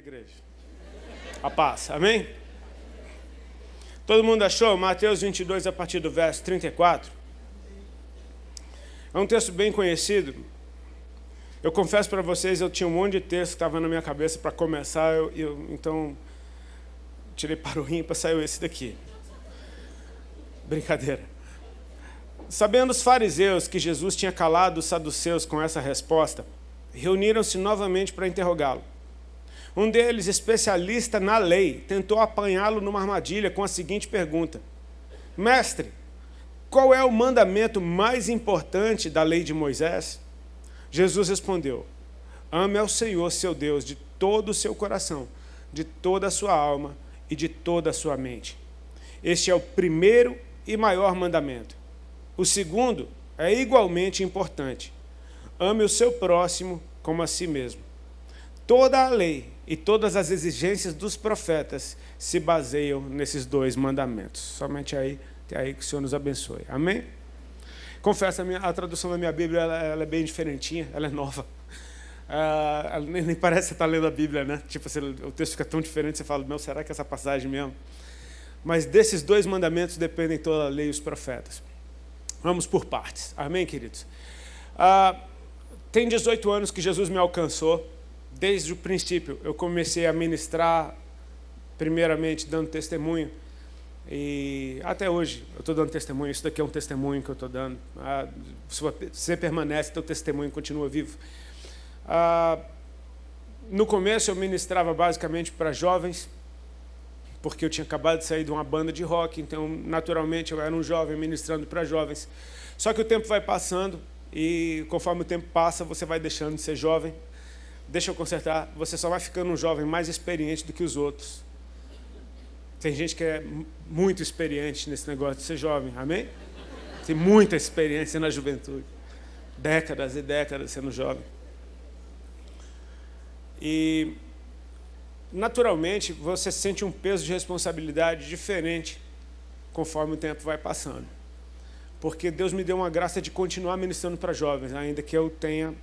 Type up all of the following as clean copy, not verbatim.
igreja. A paz, amém? Todo mundo achou? Mateus 22, a partir do verso 34. É um texto bem conhecido. Eu confesso para vocês, eu tinha um monte de texto que estava na minha cabeça para começar, então tirei para o ímpar, saiu esse daqui. Brincadeira. Sabendo os fariseus que Jesus tinha calado os saduceus com essa resposta, reuniram-se novamente para interrogá-lo. Um deles, especialista na lei, tentou apanhá-lo numa armadilha com a seguinte pergunta: Mestre, qual é o mandamento mais importante da lei de Moisés? Jesus respondeu: Ame ao Senhor, seu Deus, de todo o seu coração, de toda a sua alma e de toda a sua mente. Este é o primeiro e maior mandamento. O segundo é igualmente importante. Ame o seu próximo como a si mesmo. Toda a lei e todas as exigências dos profetas se baseiam nesses dois mandamentos. Somente aí, até aí que o Senhor nos abençoe. Amém? Confesso, a tradução da minha Bíblia ela é bem diferentinha, ela é nova. Nem parece que você está lendo a Bíblia, né? Tipo, o texto fica tão diferente, você fala, meu, será que é essa passagem mesmo? Mas desses dois mandamentos dependem toda a lei e os profetas. Vamos por partes. Amém, queridos? Tem 18 anos que Jesus me alcançou. Desde o princípio, eu comecei a ministrar, primeiramente dando testemunho. E até hoje eu estou dando testemunho. Isso daqui é um testemunho que eu estou dando. Se você permanece, teu testemunho continua vivo. No começo eu ministrava basicamente para jovens, porque eu tinha acabado de sair de uma banda de rock, então naturalmente eu era um jovem ministrando para jovens. Só que o tempo vai passando e conforme o tempo passa você vai deixando de ser jovem. Deixa eu consertar, você só vai ficando um jovem mais experiente do que os outros. Tem gente que é muito experiente nesse negócio de ser jovem, amém? Tem muita experiência na juventude. Décadas e décadas sendo jovem. E, naturalmente, você sente um peso de responsabilidade diferente conforme o tempo vai passando. Porque Deus me deu uma graça de continuar ministrando para jovens, ainda que eu tenha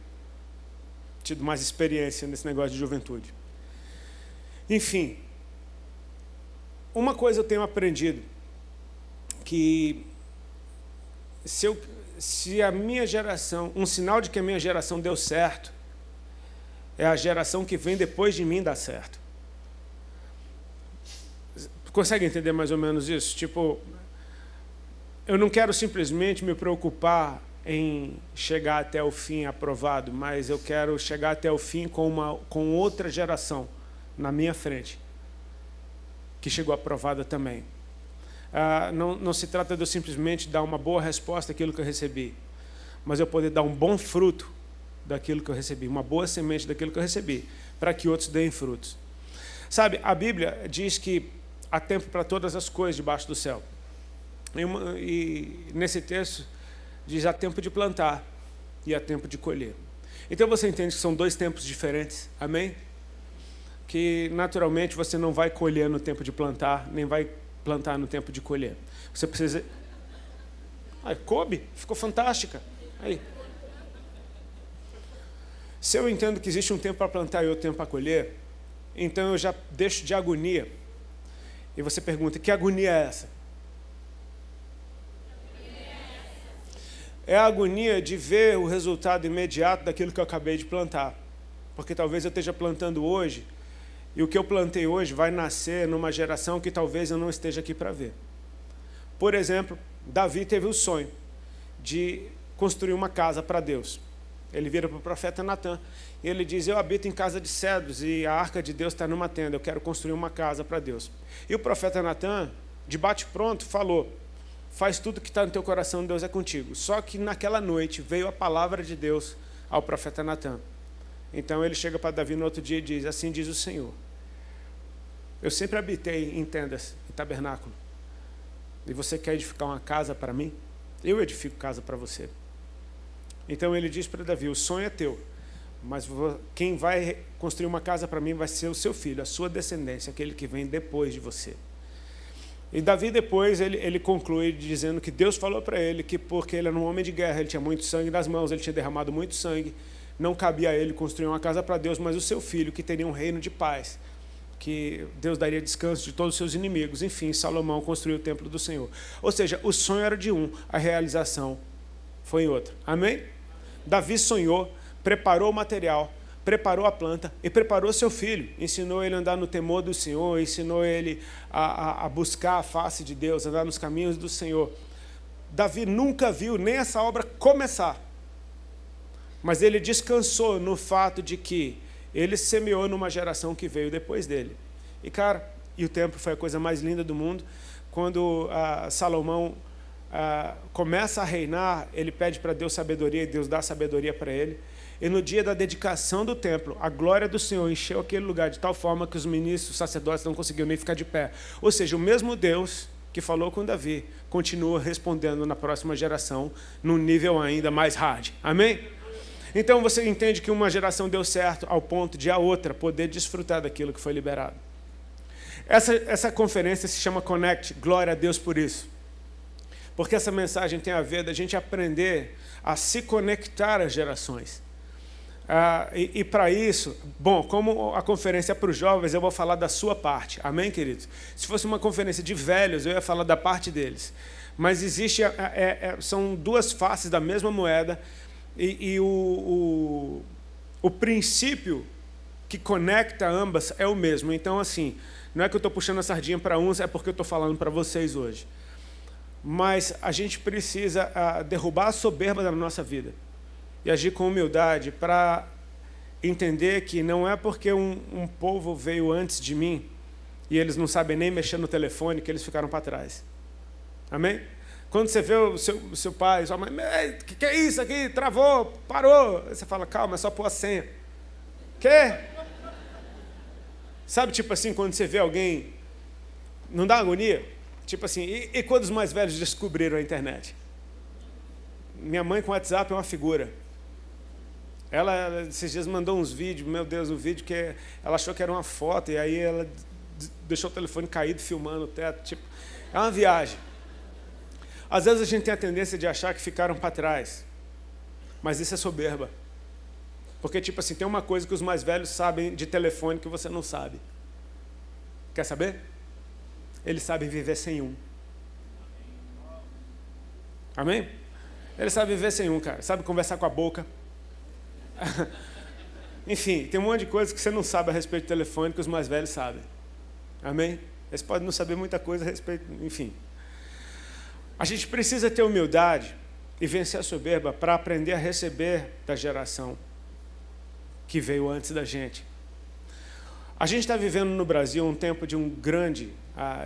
tido mais experiência nesse negócio de juventude. Enfim, uma coisa eu tenho aprendido, que se a minha geração, um sinal de que a minha geração deu certo, é a geração que vem depois de mim dar certo. Consegue entender mais ou menos isso? Tipo, eu não quero simplesmente me preocupar em chegar até o fim aprovado, mas eu quero chegar até o fim com outra geração na minha frente, que chegou aprovada também. Não se trata de eu simplesmente dar uma boa resposta àquilo que eu recebi, mas eu poder dar um bom fruto daquilo que eu recebi, uma boa semente daquilo que eu recebi, para que outros deem frutos. Sabe, a Bíblia diz que há tempo para todas as coisas debaixo do céu. E nesse texto diz há tempo de plantar e há tempo de colher. Então você entende que são dois tempos diferentes, amém? Que naturalmente você não vai colher no tempo de plantar, nem vai plantar no tempo de colher. Você precisa... coube, ficou fantástica. Aí. Se eu entendo que existe um tempo para plantar e outro tempo para colher, então eu já deixo de agonia. E você pergunta, que agonia é essa? É a agonia de ver o resultado imediato daquilo que eu acabei de plantar. Porque talvez eu esteja plantando hoje, e o que eu plantei hoje vai nascer numa geração que talvez eu não esteja aqui para ver. Por exemplo, Davi teve o sonho de construir uma casa para Deus. Ele vira para o profeta Natã, e ele diz, eu habito em casa de cedros, e a arca de Deus está numa tenda, eu quero construir uma casa para Deus. E o profeta Natã, de bate-pronto, falou, faz tudo que está no teu coração, Deus é contigo. Só que naquela noite veio a palavra de Deus ao profeta Natã. Então ele chega para Davi no outro dia e diz, assim diz o Senhor, eu sempre habitei em tendas, em tabernáculo, e você quer edificar uma casa para mim? Eu edifico casa para você. Então ele diz para Davi, o sonho é teu, mas quem vai construir uma casa para mim vai ser o seu filho, a sua descendência, aquele que vem depois de você. E Davi depois ele conclui dizendo que Deus falou para ele que porque ele era um homem de guerra, ele tinha muito sangue nas mãos, ele tinha derramado muito sangue, não cabia a ele construir uma casa para Deus, mas o seu filho, que teria um reino de paz, que Deus daria descanso de todos os seus inimigos. Enfim, Salomão construiu o templo do Senhor. Ou seja, o sonho era de um, a realização foi em outro. Amém? Davi sonhou, preparou o material, preparou a planta e preparou seu filho. Ensinou ele a andar no temor do Senhor, ensinou ele a buscar a face de Deus, andar nos caminhos do Senhor. Davi nunca viu nem essa obra começar, mas ele descansou no fato de que ele semeou numa geração que veio depois dele. E, cara, o templo foi a coisa mais linda do mundo. Quando Salomão começa a reinar, ele pede para Deus sabedoria, e Deus dá sabedoria para ele. E no dia da dedicação do templo, a glória do Senhor encheu aquele lugar de tal forma que os ministros, os sacerdotes não conseguiam nem ficar de pé. Ou seja, o mesmo Deus que falou com Davi continua respondendo na próxima geração, num nível ainda mais hard. Amém? Então você entende que uma geração deu certo ao ponto de a outra poder desfrutar daquilo que foi liberado. Essa conferência se chama Connect, glória a Deus por isso. Porque essa mensagem tem a ver da gente aprender a se conectar às gerações. E para isso, bom, como a conferência é para os jovens, eu vou falar da sua parte. Amém, queridos? Se fosse uma conferência de velhos, eu ia falar da parte deles. Mas são duas faces da mesma moeda. E o princípio que conecta ambas é o mesmo. Então, assim, não é que eu estou puxando a sardinha para uns, é porque eu estou falando para vocês hoje. Mas a gente precisa derrubar a soberba da nossa vida e agir com humildade para entender que não é porque um povo veio antes de mim e eles não sabem nem mexer no telefone que eles ficaram para trás. Amém? Quando você vê o seu pai, sua mãe, o que é isso aqui? Travou, parou. Aí você fala, calma, é só pôr a senha. Quê? Sabe, tipo assim, quando você vê alguém, não dá agonia? Tipo assim, e quando os mais velhos descobriram a internet? Minha mãe com o WhatsApp é uma figura. Ela, esses dias, mandou uns vídeos, meu Deus, um vídeo que ela achou que era uma foto, e aí ela deixou o telefone caído, filmando o teto. Tipo, é uma viagem. Às vezes a gente tem a tendência de achar que ficaram para trás, mas isso é soberba. Porque, tipo assim, tem uma coisa que os mais velhos sabem de telefone que você não sabe. Quer saber? Eles sabem viver sem um. Amém? Eles sabem viver sem um, cara. Sabem conversar com a boca. Enfim, tem um monte de coisa que você não sabe a respeito do telefone que os mais velhos sabem. Amém? Eles podem não saber muita coisa a respeito, enfim. A gente precisa ter humildade e vencer a soberba para aprender a receber da geração que veio antes da gente. A gente está vivendo no Brasil um tempo de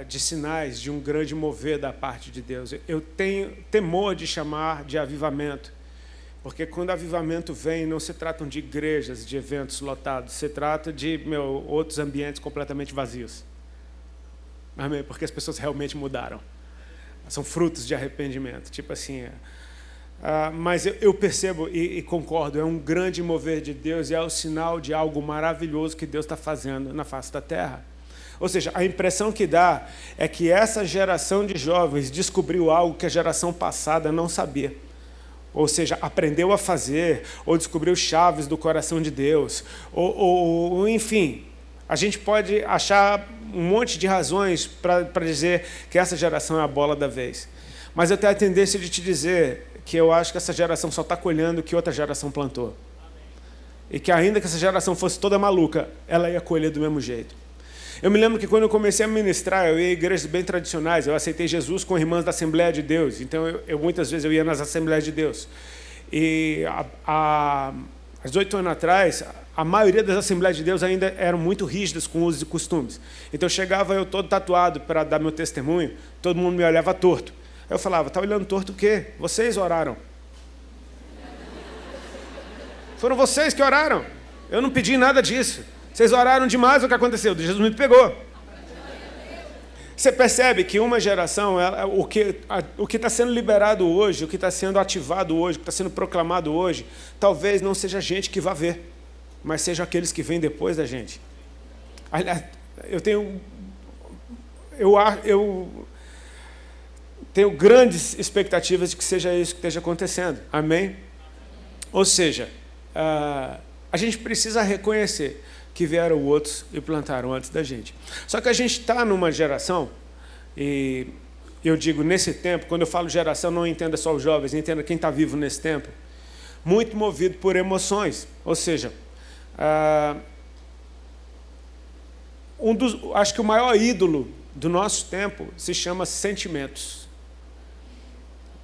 de sinais, de um grande mover da parte de Deus. Eu tenho temor de chamar de avivamento, porque quando avivamento vem, não se tratam de igrejas, de eventos lotados, se trata de outros ambientes completamente vazios. Amém? Porque as pessoas realmente mudaram. São frutos de arrependimento. Tipo assim, mas eu percebo e concordo, é um grande mover de Deus e é o sinal de algo maravilhoso que Deus está fazendo na face da terra. Ou seja, a impressão que dá é que essa geração de jovens descobriu algo que a geração passada não sabia. Ou seja, aprendeu a fazer, ou descobriu chaves do coração de Deus, ou enfim, a gente pode achar um monte de razões para dizer que essa geração é a bola da vez. Mas eu tenho a tendência de te dizer que eu acho que essa geração só está colhendo o que outra geração plantou. E que ainda que essa geração fosse toda maluca, ela ia colher do mesmo jeito. Eu me lembro que quando eu comecei a ministrar, eu ia em igrejas bem tradicionais, eu aceitei Jesus com irmãs da Assembleia de Deus, então muitas vezes eu ia nas Assembleias de Deus. E há 18 anos atrás, a maioria das Assembleias de Deus ainda eram muito rígidas com usos e costumes. Então chegava eu todo tatuado para dar meu testemunho, todo mundo me olhava torto. Aí eu falava, está olhando torto o quê? Vocês oraram. Foram vocês que oraram. Eu não pedi nada disso. Vocês oraram demais, o que aconteceu? Jesus me pegou. Você percebe que uma geração, o que está sendo liberado hoje, o que está sendo ativado hoje, o que está sendo proclamado hoje, talvez não seja a gente que vá ver, mas seja aqueles que vêm depois da gente. Eu tenho grandes expectativas de que seja isso que esteja acontecendo. Amém? Ou seja, a gente precisa reconhecer que vieram outros e plantaram antes da gente. Só que a gente está numa geração, e eu digo nesse tempo, quando eu falo geração, não entenda só os jovens, entenda quem está vivo nesse tempo, muito movido por emoções. Ou seja, acho que o maior ídolo do nosso tempo se chama sentimentos.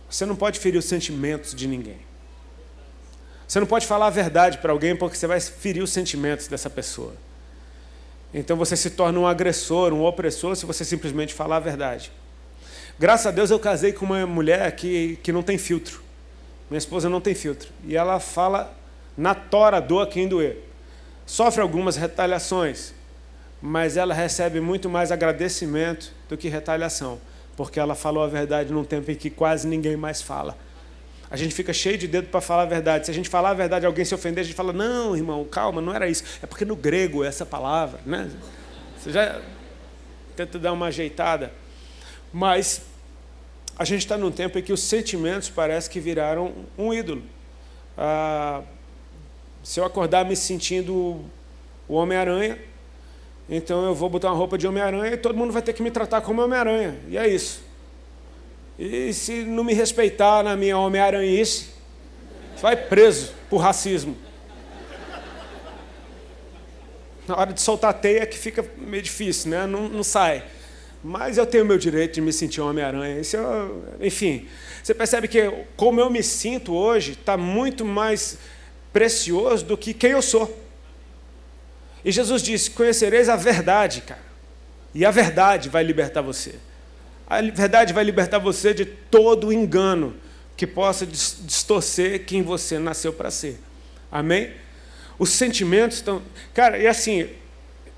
Você não pode ferir os sentimentos de ninguém. Você não pode falar a verdade para alguém porque você vai ferir os sentimentos dessa pessoa. Então você se torna um agressor, um opressor, se você simplesmente falar a verdade. Graças a Deus eu casei com uma mulher que não tem filtro. Minha esposa não tem filtro. E ela fala na tora, doa quem doer. Sofre algumas retaliações, mas ela recebe muito mais agradecimento do que retaliação, porque ela falou a verdade num tempo em que quase ninguém mais fala. A gente fica cheio de dedo para falar a verdade. Se a gente falar a verdade e alguém se ofender, a gente fala, não, irmão, calma, não era isso. É porque no grego é essa palavra, né? Você já tenta dar uma ajeitada. Mas a gente está num tempo em que os sentimentos parece que viraram um ídolo. Se eu acordar me sentindo o Homem-Aranha, então eu vou botar uma roupa de Homem-Aranha e todo mundo vai ter que me tratar como Homem-Aranha. E é isso. E se não me respeitar na minha Homem-Aranhice, você vai preso por racismo. Na hora de soltar a teia que fica meio difícil, né? Não sai. Mas eu tenho o meu direito de me sentir Homem-Aranha. Enfim, você percebe que como eu me sinto hoje está muito mais precioso do que quem eu sou. E Jesus disse, conhecereis a verdade, cara. E a verdade vai libertar você. A verdade vai libertar você de todo engano que possa distorcer quem você nasceu para ser. Amém? Os sentimentos estão... Cara, e assim,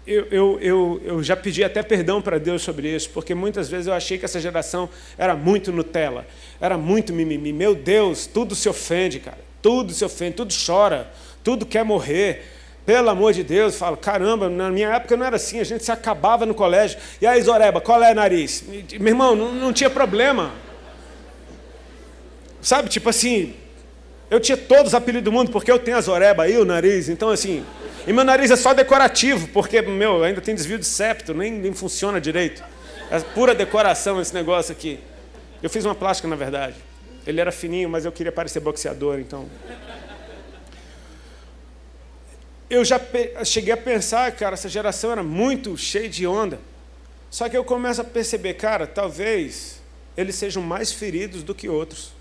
eu já pedi até perdão para Deus sobre isso, porque muitas vezes eu achei que essa geração era muito Nutella, era muito mimimi. Meu Deus, tudo se ofende, cara. Tudo se ofende, tudo chora, tudo quer morrer. Pelo amor de Deus, falo, caramba, na minha época não era assim, a gente se acabava no colégio. E aí, Zoreba, qual é nariz? Meu irmão, não tinha problema. Sabe, tipo assim, eu tinha todos os apelidos do mundo, porque eu tenho a Zoreba aí, o nariz, então assim... E meu nariz é só decorativo, porque, ainda tem desvio de septo, nem funciona direito. É pura decoração esse negócio aqui. Eu fiz uma plástica, na verdade. Ele era fininho, mas eu queria parecer boxeador, então... Eu já cheguei a pensar, cara, essa geração era muito cheia de onda. Só que eu começo a perceber, cara, talvez eles sejam mais feridos do que outros.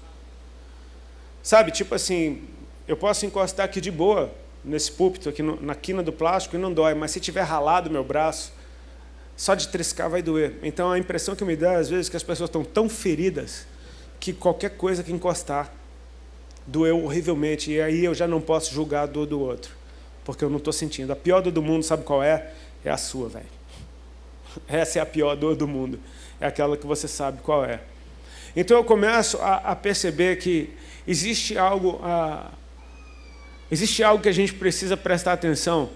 Sabe, tipo assim, eu posso encostar aqui de boa, nesse púlpito, aqui na quina do plástico, e não dói. Mas se tiver ralado meu braço, só de triscar vai doer. Então a impressão que me dá, às vezes, é que as pessoas estão tão feridas que qualquer coisa que encostar doeu horrivelmente. E aí eu já não posso julgar a dor do outro. Porque eu não estou sentindo. A pior dor do mundo, sabe qual é? É a sua, velho. Essa é a pior dor do mundo. É aquela que você sabe qual é. Então eu começo a perceber que existe algo que a gente precisa prestar atenção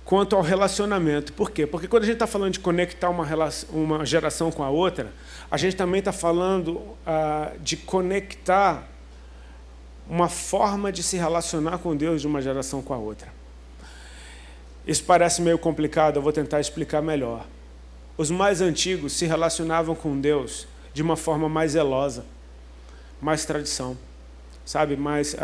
quanto ao relacionamento. Por quê? Porque quando a gente está falando de conectar uma geração com a outra, a gente também está falando de conectar uma forma de se relacionar com Deus de uma geração com a outra. Isso parece meio complicado, eu vou tentar explicar melhor. Os mais antigos se relacionavam com Deus de uma forma mais zelosa, mais tradição, sabe? Mas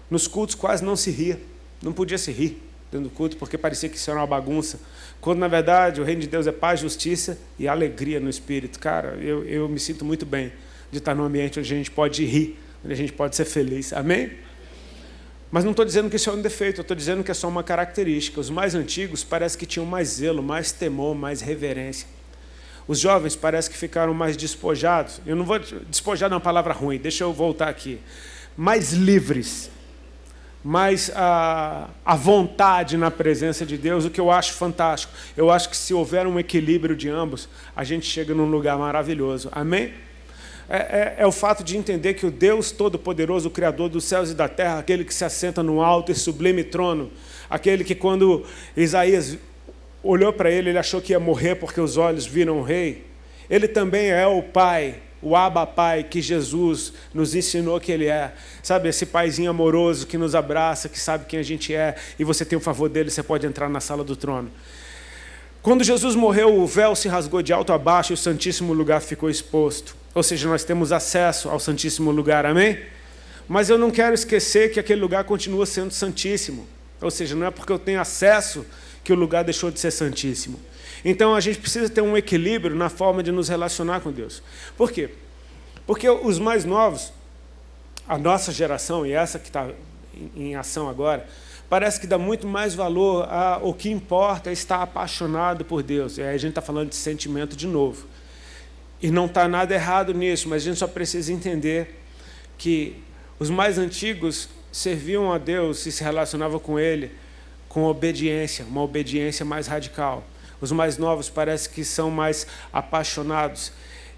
nos cultos quase não se ria, não podia se rir dentro do culto, porque parecia que isso era uma bagunça, quando na verdade o reino de Deus é paz, justiça e alegria no espírito. Cara, eu me sinto muito bem de estar num ambiente onde a gente pode rir, onde a gente pode ser feliz. Amém? Mas não estou dizendo que isso é um defeito, eu estou dizendo que é só uma característica. Os mais antigos parece que tinham mais zelo, mais temor, mais reverência. Os jovens parece que ficaram mais despojados. Eu não vou despojar, é uma palavra ruim, deixa eu voltar aqui. Mais livres, mais à vontade na presença de Deus, o que eu acho fantástico. Eu acho que se houver um equilíbrio de ambos, a gente chega num lugar maravilhoso. Amém? É o fato de entender que o Deus Todo-Poderoso, o Criador dos céus e da terra, aquele que se assenta no alto e sublime trono, aquele que quando Isaías olhou para ele achou que ia morrer porque os olhos viram o rei, ele também é o Pai o Abba Pai que Jesus nos ensinou que Ele é. Sabe, esse paizinho amoroso que nos abraça, que sabe quem a gente é, e você tem o favor dele, você pode entrar na sala do trono. Quando Jesus morreu, o véu se rasgou de alto a baixo e o Santíssimo Lugar ficou exposto. Ou seja, nós temos acesso ao Santíssimo Lugar, amém? Mas eu não quero esquecer que aquele lugar continua sendo santíssimo. Ou seja, não é porque eu tenho acesso que o lugar deixou de ser santíssimo. Então, a gente precisa ter um equilíbrio na forma de nos relacionar com Deus. Por quê? Porque os mais novos, a nossa geração, e essa que está em ação agora, parece que dá muito mais valor ao que importa é estar apaixonado por Deus. E aí a gente está falando de sentimento de novo. E não está nada errado nisso, mas a gente só precisa entender que os mais antigos serviam a Deus e se relacionavam com Ele com obediência, uma obediência mais radical. Os mais novos parece que são mais apaixonados.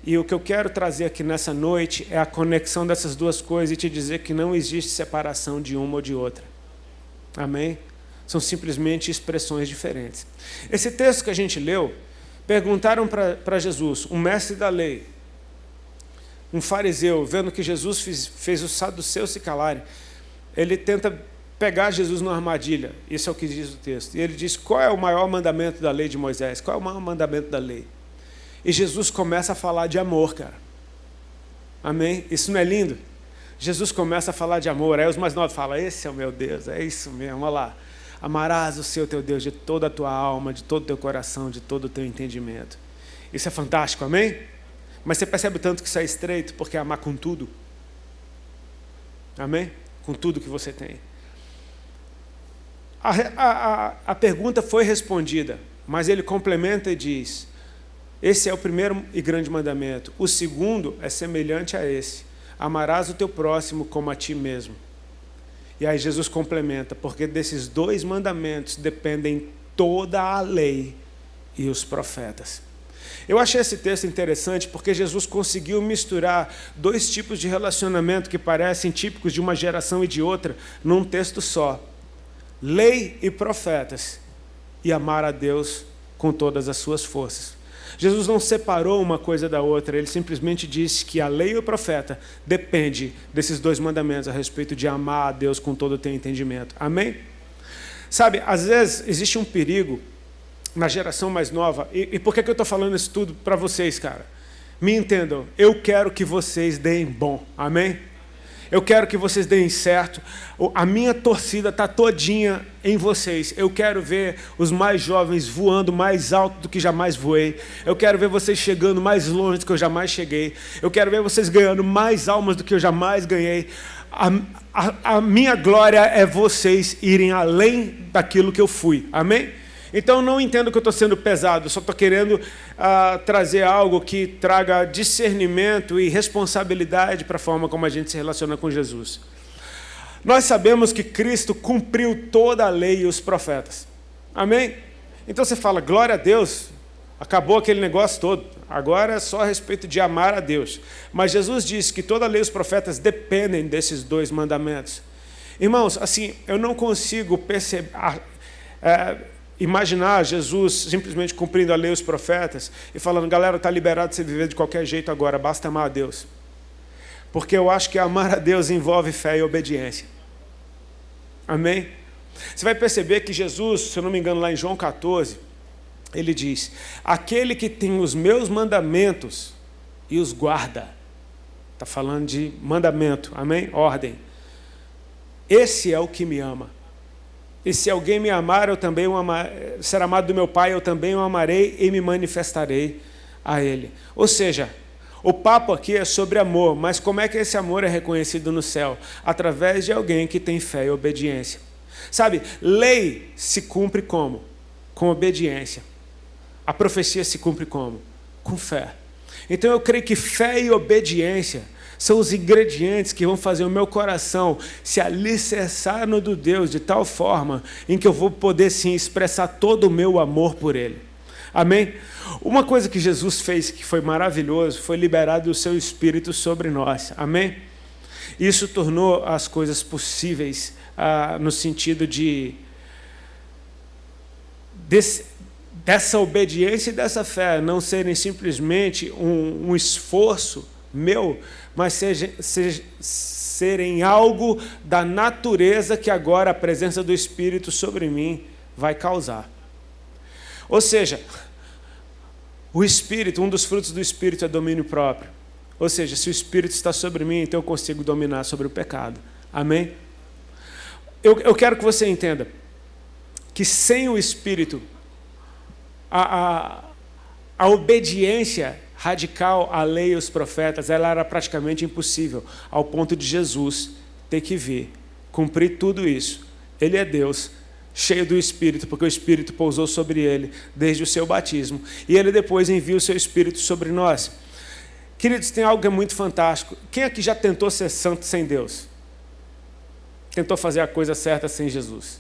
E o que eu quero trazer aqui nessa noite é a conexão dessas duas coisas e te dizer que não existe separação de uma ou de outra. Amém? São simplesmente expressões diferentes. Esse texto que a gente leu, perguntaram para Jesus, um mestre da lei, um fariseu, vendo que Jesus fez os saduceus se calarem, ele tenta pegar Jesus numa armadilha. Isso é o que diz o texto. E ele diz, qual é o maior mandamento da lei de Moisés? Qual é o maior mandamento da lei? E Jesus começa a falar de amor, cara. Amém? Isso não é lindo? Jesus começa a falar de amor. Aí os mais novos falam, esse é o meu Deus, é isso mesmo, olha lá. Amarás o Senhor teu Deus de toda a tua alma, de todo o teu coração, de todo o teu entendimento. Isso é fantástico, amém? Mas você percebe tanto que isso é estreito, porque é amar com tudo. Amém? Com tudo que você tem. A pergunta foi respondida, mas ele complementa e diz, esse é o primeiro e grande mandamento. O segundo é semelhante a esse. Amarás o teu próximo como a ti mesmo. E aí Jesus complementa, porque desses dois mandamentos dependem toda a lei e os profetas. Eu achei esse texto interessante porque Jesus conseguiu misturar dois tipos de relacionamento que parecem típicos de uma geração e de outra num texto só. Lei e profetas. E amar a Deus com todas as suas forças. Jesus não separou uma coisa da outra, ele simplesmente disse que a lei e o profeta depende desses dois mandamentos a respeito de amar a Deus com todo o teu entendimento. Amém? Sabe, às vezes existe um perigo na geração mais nova, e por que eu estou falando isso tudo para vocês, cara? Me entendam, eu quero que vocês deem bom, amém? Eu quero que vocês deem certo. A minha torcida está todinha em vocês. Eu quero ver os mais jovens voando mais alto do que jamais voei. Eu quero ver vocês chegando mais longe do que eu jamais cheguei. Eu quero ver vocês ganhando mais almas do que eu jamais ganhei. A minha glória é vocês irem além daquilo que eu fui. Amém? Então, não entendo que eu estou sendo pesado, só estou querendo trazer algo que traga discernimento e responsabilidade para a forma como a gente se relaciona com Jesus. Nós sabemos que Cristo cumpriu toda a lei e os profetas. Amém? Então você fala, glória a Deus, acabou aquele negócio todo. Agora é só a respeito de amar a Deus. Mas Jesus disse que toda a lei e os profetas dependem desses dois mandamentos. Irmãos, assim, eu não consigo perceber... imaginar Jesus simplesmente cumprindo a lei e os profetas e falando, galera, está liberado de você viver de qualquer jeito agora, basta amar a Deus. Porque eu acho que amar a Deus envolve fé e obediência. Amém? Você vai perceber que Jesus, se eu não me engano, lá em João 14, ele diz, aquele que tem os meus mandamentos e os guarda. Está falando de mandamento, amém? Ordem. Esse é o que me ama. E se alguém me amar, eu também o amarei. Ser amado do meu Pai, eu também o amarei e me manifestarei a Ele. Ou seja, o papo aqui é sobre amor, mas como é que esse amor é reconhecido no céu? Através de alguém que tem fé e obediência. Sabe, lei se cumpre como? Com obediência. A profecia se cumpre como? Com fé. Então eu creio que fé e obediência são os ingredientes que vão fazer o meu coração se alicerçar no do Deus de tal forma em que eu vou poder, sim, expressar todo o meu amor por Ele. Amém? Uma coisa que Jesus fez que foi maravilhoso foi liberar o seu Espírito sobre nós. Amém? Isso tornou as coisas possíveis no sentido dessa obediência e dessa fé não serem simplesmente um esforço meu, mas serem algo da natureza que agora a presença do Espírito sobre mim vai causar. Ou seja, o Espírito, um dos frutos do Espírito é domínio próprio. Ou seja, se o Espírito está sobre mim, então eu consigo dominar sobre o pecado. Amém? Eu quero que você entenda que sem o Espírito, a obediência radical à lei e aos profetas, ela era praticamente impossível, ao ponto de Jesus ter que vir, cumprir tudo isso. Ele é Deus, cheio do Espírito, porque o Espírito pousou sobre ele desde o seu batismo. E ele depois envia o seu Espírito sobre nós. Queridos, tem algo que é muito fantástico. Quem aqui já tentou ser santo sem Deus? Tentou fazer a coisa certa sem Jesus?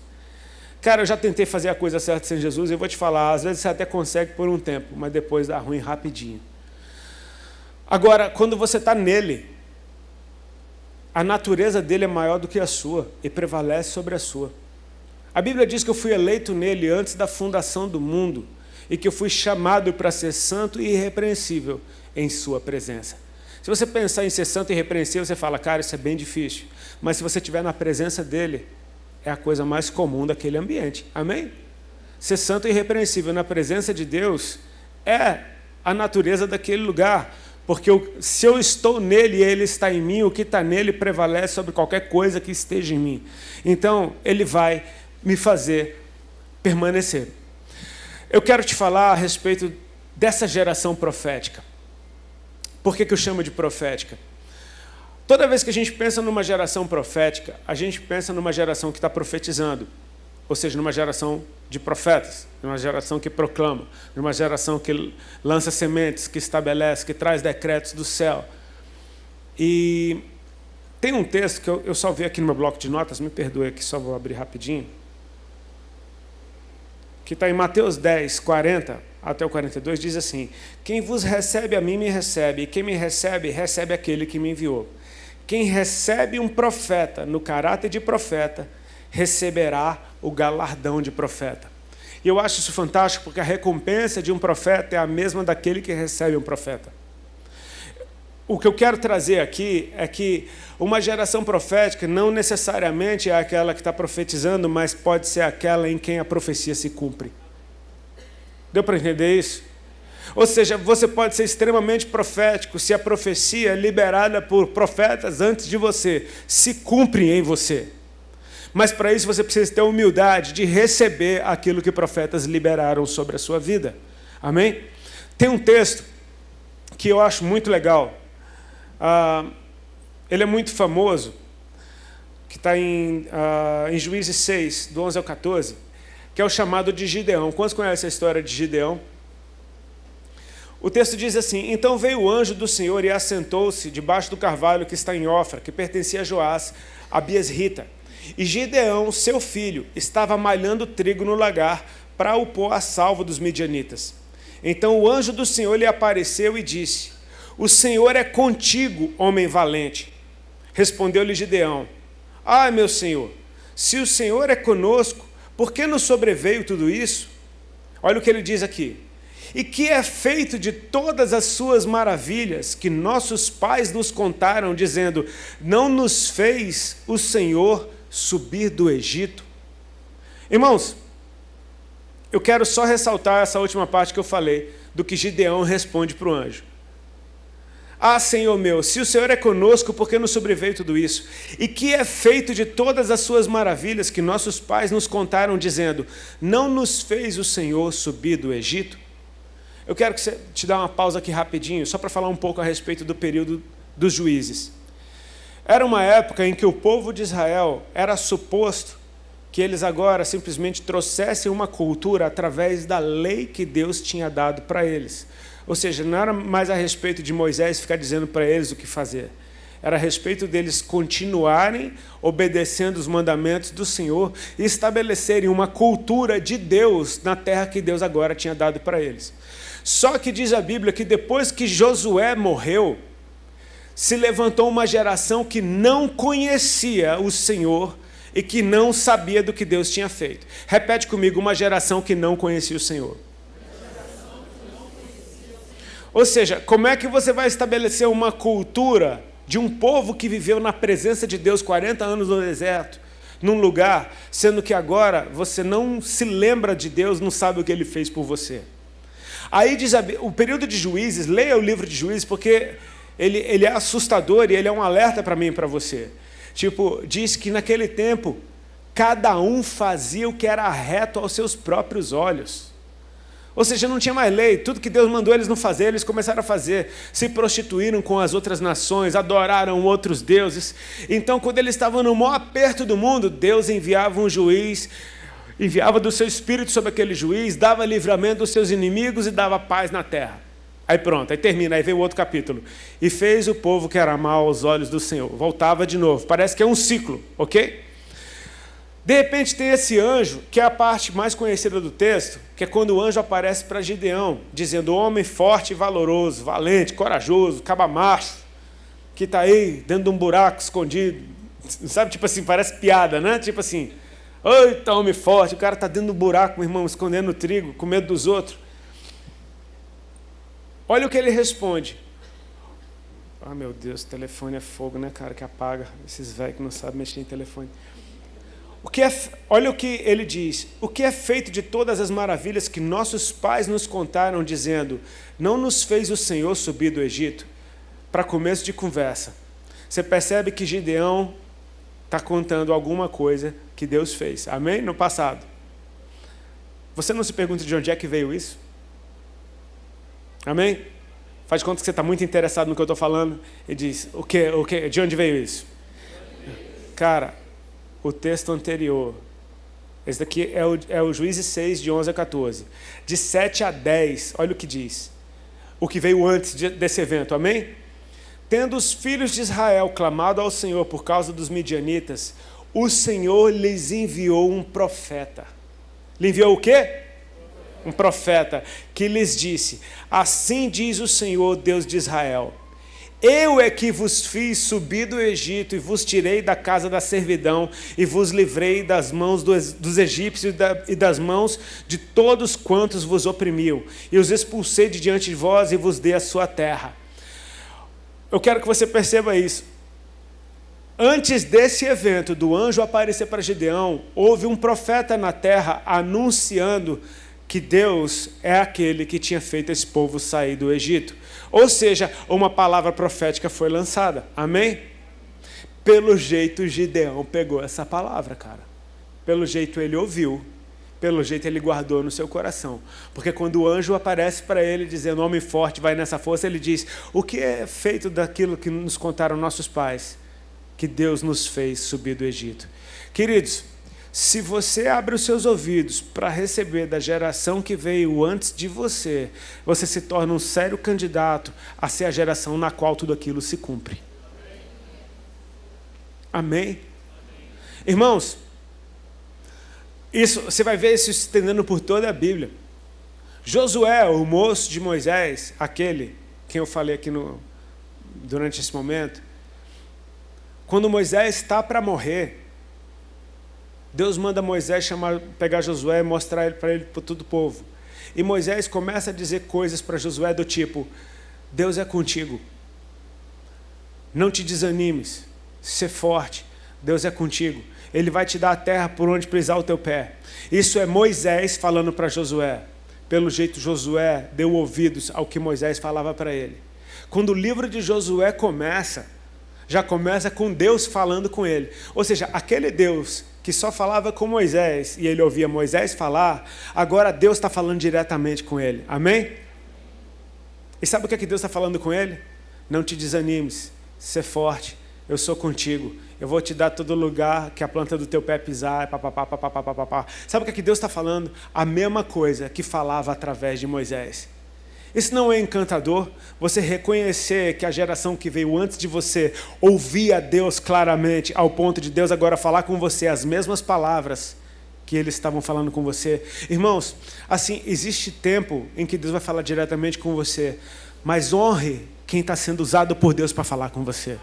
Cara, eu já tentei fazer a coisa certa sem Jesus e eu vou te falar, às vezes você até consegue por um tempo, mas depois dá ruim rapidinho. Agora, quando você está nele, a natureza dele é maior do que a sua e prevalece sobre a sua. A Bíblia diz que eu fui eleito nele antes da fundação do mundo e que eu fui chamado para ser santo e irrepreensível em sua presença. Se você pensar em ser santo e irrepreensível, você fala, cara, isso é bem difícil. Mas se você estiver na presença dele, é a coisa mais comum daquele ambiente. Amém? Ser santo e irrepreensível na presença de Deus é a natureza daquele lugar. Porque se eu estou nele e ele está em mim, o que está nele prevalece sobre qualquer coisa que esteja em mim. Então, ele vai me fazer permanecer. Eu quero te falar a respeito dessa geração profética. Por que eu chamo de profética? Toda vez que a gente pensa numa geração profética, a gente pensa numa geração que está profetizando, ou seja, numa geração de profetas, numa geração que proclama, numa geração que lança sementes, que estabelece, que traz decretos do céu. E tem um texto que eu salvei aqui no meu bloco de notas, me perdoe aqui, só vou abrir rapidinho, que está em Mateus 10, 40 até o 42, diz assim, quem vos recebe a mim me recebe, e quem me recebe, recebe aquele que me enviou. Quem recebe um profeta no caráter de profeta, receberá o galardão de profeta. E eu acho isso fantástico, porque a recompensa de um profeta é a mesma daquele que recebe um profeta. O que eu quero trazer aqui é que uma geração profética não necessariamente é aquela que está profetizando, mas pode ser aquela em quem a profecia se cumpre. Deu para entender isso? Ou seja, você pode ser extremamente profético se a profecia liberada por profetas antes de você se cumpre em você. Mas para isso você precisa ter a humildade de receber aquilo que profetas liberaram sobre a sua vida. Amém? Tem um texto que eu acho muito legal. Ele é muito famoso, que está em Juízes 6, do 11 ao 14, que é o chamado de Gideão. Quantos conhecem a história de Gideão? O texto diz assim, então veio o anjo do Senhor e assentou-se debaixo do carvalho que está em Ofra, que pertencia a Joás, a Biesrita. E Gideão, seu filho, estava malhando trigo no lagar para o pôr a salvo dos midianitas. Então o anjo do Senhor lhe apareceu e disse, o Senhor é contigo, homem valente. Respondeu-lhe Gideão, meu Senhor, se o Senhor é conosco, por que nos sobreveio tudo isso? Olha o que ele diz aqui. E que é feito de todas as suas maravilhas que nossos pais nos contaram, dizendo, não nos fez o Senhor subir do Egito? Irmãos, eu quero só ressaltar essa última parte que eu falei, do que Gideão responde para o anjo. Senhor meu, se o Senhor é conosco, por que nos sobreveio tudo isso? E que é feito de todas as suas maravilhas que nossos pais nos contaram, dizendo, não nos fez o Senhor subir do Egito? Eu quero te dar uma pausa aqui rapidinho, só para falar um pouco a respeito do período dos juízes. Era uma época em que o povo de Israel era suposto que eles agora simplesmente trouxessem uma cultura através da lei que Deus tinha dado para eles. Ou seja, não era mais a respeito de Moisés ficar dizendo para eles o que fazer. Era a respeito deles continuarem obedecendo os mandamentos do Senhor e estabelecerem uma cultura de Deus na terra que Deus agora tinha dado para eles. Só que diz a Bíblia que depois que Josué morreu, se levantou uma geração que não conhecia o Senhor e que não sabia do que Deus tinha feito. Repete comigo, uma geração que não conhecia o Senhor. Ou seja, como é que você vai estabelecer uma cultura de um povo que viveu na presença de Deus 40 anos no deserto, num lugar, sendo que agora você não se lembra de Deus, não sabe o que Ele fez por você? Aí diz o período de Juízes, leia o livro de Juízes, porque ele é assustador e ele é um alerta para mim e para você. Tipo, diz que naquele tempo, cada um fazia o que era reto aos seus próprios olhos. Ou seja, não tinha mais lei, tudo que Deus mandou eles não fazer, eles começaram a fazer, se prostituíram com as outras nações, adoraram outros deuses. Então, quando eles estavam no maior aperto do mundo, Deus enviava um juiz, enviava do seu espírito sobre aquele juiz, dava livramento dos seus inimigos e dava paz na terra. Aí pronto, aí termina, aí vem o outro capítulo. E fez o povo que era mau aos olhos do Senhor. Voltava de novo, parece que é um ciclo, ok? De repente tem esse anjo, que é a parte mais conhecida do texto, que é quando o anjo aparece para Gideão, dizendo: homem forte e valoroso, valente, corajoso, caba macho, que está aí dentro de um buraco escondido. Sabe, tipo assim, parece piada, né? Tipo assim, eita, homem forte, o cara está dentro do buraco, meu irmão, escondendo o trigo, com medo dos outros. Olha o que ele responde. Ah, meu Deus, telefone é fogo, né, cara, que apaga. Esses velhos que não sabem mexer em telefone. Olha o que ele diz: o que é feito de todas as maravilhas que nossos pais nos contaram, dizendo: não nos fez o Senhor subir do Egito? Para começo de conversa, você percebe que Gideão está contando alguma coisa que Deus fez, amém? No passado. Você não se pergunta de onde é que veio isso? Amém? Faz de conta que você está muito interessado no que eu estou falando e diz: o que, de onde veio isso? Cara, o texto anterior, esse daqui é o Juízes 6, de 11 a 14. De 7 a 10, olha o que diz. O que veio antes desse evento, amém? Tendo os filhos de Israel clamado ao Senhor por causa dos midianitas, o Senhor lhes enviou um profeta. Lhe enviou o quê? Um profeta, que lhes disse: assim diz o Senhor, Deus de Israel: eu é que vos fiz subir do Egito, e vos tirei da casa da servidão, e vos livrei das mãos dos egípcios e das mãos de todos quantos vos oprimiam, e os expulsei de diante de vós, e vos dei a sua terra. Eu quero que você perceba isso. Antes desse evento, do anjo aparecer para Gideão, houve um profeta na terra anunciando que Deus é aquele que tinha feito esse povo sair do Egito. Ou seja, uma palavra profética foi lançada. Amém? Pelo jeito, Gideão pegou essa palavra, cara. Pelo jeito, ele ouviu. Pelo jeito, ele guardou no seu coração. Porque quando o anjo aparece para ele, dizendo: homem forte, vai nessa força, ele diz: o que é feito daquilo que nos contaram nossos pais? Que Deus nos fez subir do Egito. Queridos, se você abre os seus ouvidos para receber da geração que veio antes de você, você se torna um sério candidato a ser a geração na qual tudo aquilo se cumpre. Amém? Irmãos, isso, você vai ver isso se estendendo por toda a Bíblia. Josué, o moço de Moisés, aquele quem eu falei aqui durante esse momento, quando Moisés está para morrer, Deus manda Moisés pegar Josué e mostrar para ele, para todo o povo. E Moisés começa a dizer coisas para Josué do tipo: Deus é contigo. Não te desanimes. Ser forte. Deus é contigo. Ele vai te dar a terra por onde pisar o teu pé. Isso é Moisés falando para Josué. Pelo jeito, Josué deu ouvidos ao que Moisés falava para ele. Quando o livro de Josué começa, já começa com Deus falando com ele. Ou seja, aquele Deus que só falava com Moisés, e ele ouvia Moisés falar, agora Deus está falando diretamente com ele. Amém? E sabe o que Deus está falando com ele? Não te desanimes, ser forte, eu sou contigo, eu vou te dar todo lugar que a planta do teu pé pisar, papapá. Sabe o que Deus está falando? A mesma coisa que falava através de Moisés. Isso não é encantador? Você reconhecer que a geração que veio antes de você ouvia Deus claramente, ao ponto de Deus agora falar com você as mesmas palavras que eles estavam falando com você. Irmãos, assim, existe tempo em que Deus vai falar diretamente com você, mas honre quem está sendo usado por Deus para falar com você.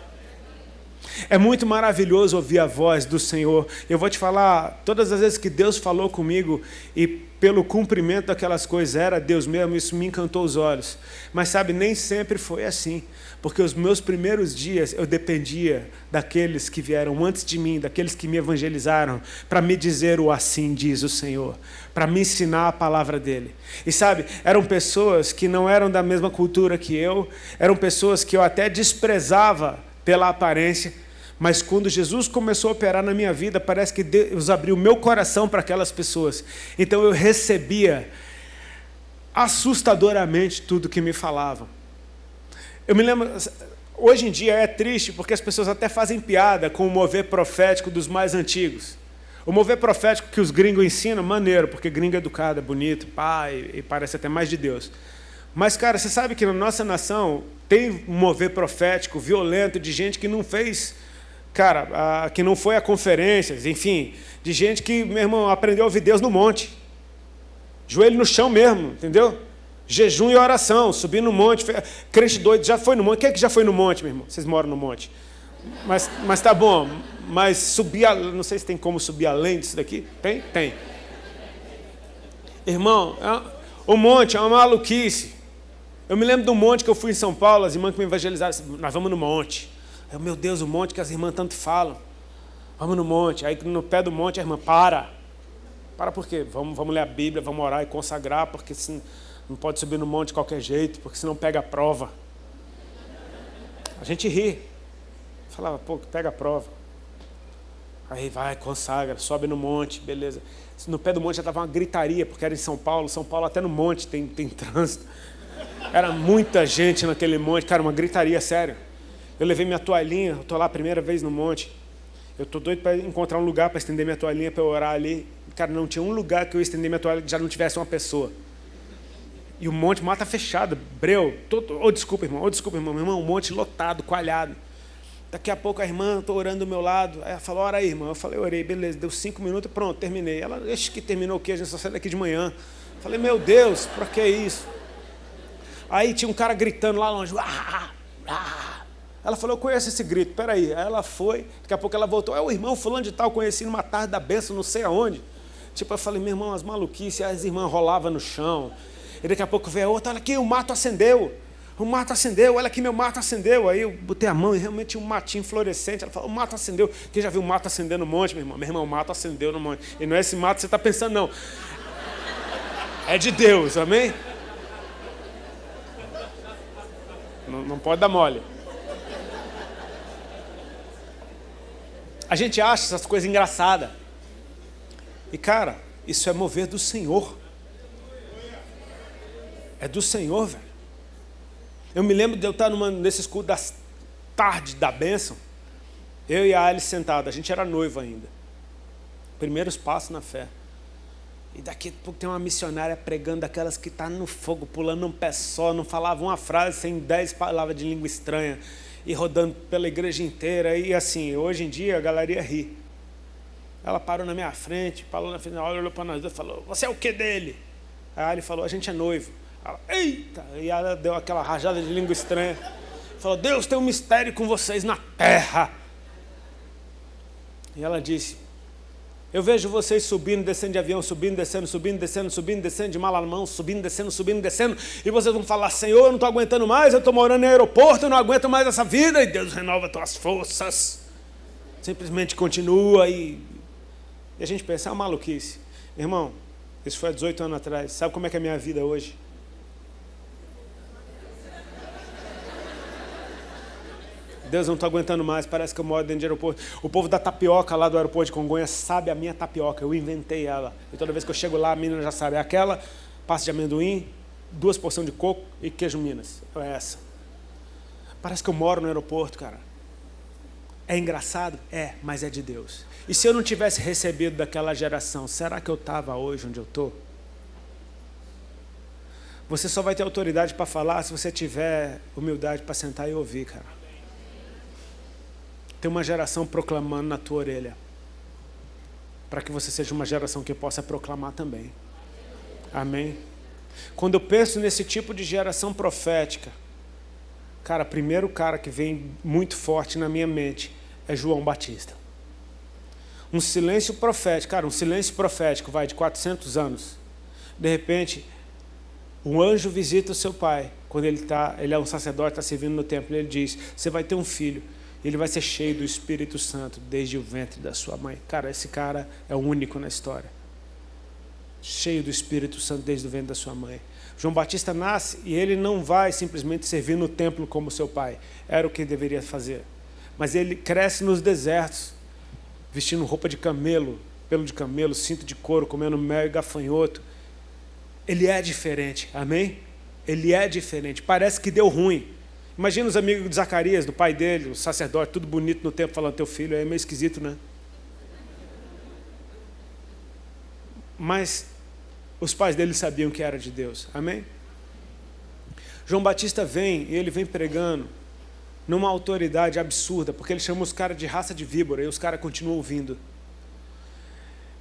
É muito maravilhoso ouvir a voz do Senhor. Eu vou te falar, todas as vezes que Deus falou comigo e pelo cumprimento daquelas coisas era Deus mesmo, isso me encantou os olhos. Mas sabe, nem sempre foi assim. Porque os meus primeiros dias eu dependia daqueles que vieram antes de mim, daqueles que me evangelizaram, para me dizer o assim diz o Senhor, para me ensinar a palavra dele. E sabe, eram pessoas que não eram da mesma cultura que eu, eram pessoas que eu até desprezava pela aparência, mas quando Jesus começou a operar na minha vida, parece que Deus abriu o meu coração para aquelas pessoas. Então eu recebia assustadoramente tudo que me falavam. Eu me lembro, hoje em dia é triste porque as pessoas até fazem piada com o mover profético dos mais antigos. O mover profético que os gringos ensinam, maneiro, porque gringo é educado, é bonito, pai, e parece até mais de Deus. Mas, cara, você sabe que na nossa nação tem um mover profético violento de gente que não fez, cara, que não foi a conferências, enfim, de gente que, meu irmão, aprendeu a ouvir Deus no monte. Joelho no chão mesmo, entendeu? Jejum e oração, subir no monte, crente doido, já foi no monte. Quem é que já foi no monte, meu irmão? Vocês moram no monte. Mas tá bom, mas subir, não sei se tem como subir além disso daqui. Tem? Tem. Irmão, o monte é uma maluquice. Eu me lembro do monte que eu fui em São Paulo, as irmãs que me evangelizaram, nós vamos no monte. Eu, meu Deus, o monte que as irmãs tanto falam. Vamos no monte. Aí no pé do monte a irmã, para por quê? Vamos ler a Bíblia, vamos orar e consagrar, porque não pode subir no monte de qualquer jeito, porque senão pega a prova. A gente ri. Falava, pô, pega a prova. Aí vai, consagra, sobe no monte, beleza. No pé do monte já estava uma gritaria, porque era em São Paulo. São Paulo até no monte tem trânsito. Era muita gente naquele monte, cara, uma gritaria, sério. Eu levei minha toalhinha, eu estou lá a primeira vez no monte. Eu estou doido para encontrar um lugar para estender minha toalhinha, para eu orar ali. Cara, não tinha um lugar que eu estender minha toalha que já não tivesse uma pessoa. E o monte, mata fechada, breu. Desculpa, irmão, meu irmão, um monte lotado, coalhado. Daqui a pouco a irmã, estou orando do meu lado. Aí ela falou, ora aí, irmã. Eu falei, orei, beleza, deu 5 minutos, pronto, terminei. Ela, acho que terminou o quê? A gente só sai daqui de manhã. Eu falei, meu Deus, para que isso? Aí tinha um cara gritando lá longe. Ela falou, eu conheço esse grito, peraí. Aí ela foi, daqui a pouco ela voltou. É o irmão fulano de tal, conheci numa tarde da bênção, não sei aonde. Tipo, eu falei, meu irmão, as maluquices, as irmãs rolavam no chão. E daqui a pouco veio outra, olha aqui, o mato acendeu. O mato acendeu, olha aqui, meu mato acendeu. Aí eu botei a mão e realmente tinha um matinho fluorescente. Ela falou, o mato acendeu. Quem já viu o mato acender no monte, meu irmão? Meu irmão, o mato acendeu no monte. E não é esse mato que você está pensando, não. É de Deus, amém? Não pode dar mole. A gente acha essas coisas engraçadas. E, cara, isso é mover do Senhor. É do Senhor, velho. Eu me lembro de eu estar nesse culto das tardes da bênção. Eu e a Alice sentados. A gente era noivo ainda. Primeiros passos na fé. E daqui a pouco tem uma missionária pregando daquelas que está no fogo, pulando num pé só, não falava uma frase sem 10 palavras de língua estranha. E rodando pela igreja inteira. E assim, hoje em dia a galera ri. Ela parou na minha frente, falou na frente, olhou para nós dois e falou, você é o que dele? Aí ele falou, a gente é noivo. Ela, eita! E ela deu aquela rajada de língua estranha. Falou, Deus tem um mistério com vocês na terra. E ela disse, eu vejo vocês subindo, descendo de avião, subindo, descendo, de mala na mão, subindo, descendo. E vocês vão falar, Senhor, eu não estou aguentando mais, eu estou morando no aeroporto, eu não aguento mais essa vida. E Deus renova tuas forças. Simplesmente continua e a gente pensa, é uma maluquice. Irmão, isso foi há 18 anos atrás. Sabe como é que é a minha vida hoje? Deus, eu não estou aguentando mais, parece que eu moro dentro de aeroporto. O povo da tapioca lá do aeroporto de Congonhas sabe a minha tapioca, eu inventei ela. E toda vez que eu chego lá, a menina já sabe. É aquela, pasta de amendoim, 2 porções de coco e queijo Minas. É essa. Parece que eu moro no aeroporto, cara. É engraçado? É, mas é de Deus. E se eu não tivesse recebido daquela geração, será que eu estava hoje onde eu estou? Você só vai ter autoridade para falar se você tiver humildade para sentar e ouvir, cara. Tem uma geração proclamando na tua orelha. Para que você seja uma geração que possa proclamar também. Amém? Quando eu penso nesse tipo de geração profética, cara, primeiro cara que vem muito forte na minha mente é João Batista. Um silêncio profético, cara, um silêncio profético vai de 400 anos. De repente, um anjo visita o seu pai, quando ele é um sacerdote, está servindo no templo, e ele diz, você vai ter um filho, e ele vai ser cheio do Espírito Santo desde o ventre da sua mãe. Cara, esse cara é o único na história. Cheio do Espírito Santo desde o ventre da sua mãe. João Batista nasce e ele não vai simplesmente servir no templo como seu pai. Era o que ele deveria fazer. Mas ele cresce nos desertos, vestindo roupa de camelo, pelo de camelo, cinto de couro, comendo mel e gafanhoto. Ele é diferente, amém? Ele é diferente, parece que deu ruim. Imagina os amigos de Zacarias, do pai dele, o sacerdote, tudo bonito no templo, falando, teu filho é meio esquisito, né? Mas os pais dele sabiam que era de Deus, amém? João Batista vem, e ele vem pregando numa autoridade absurda, porque ele chama os caras de raça de víbora, e os caras continuam ouvindo.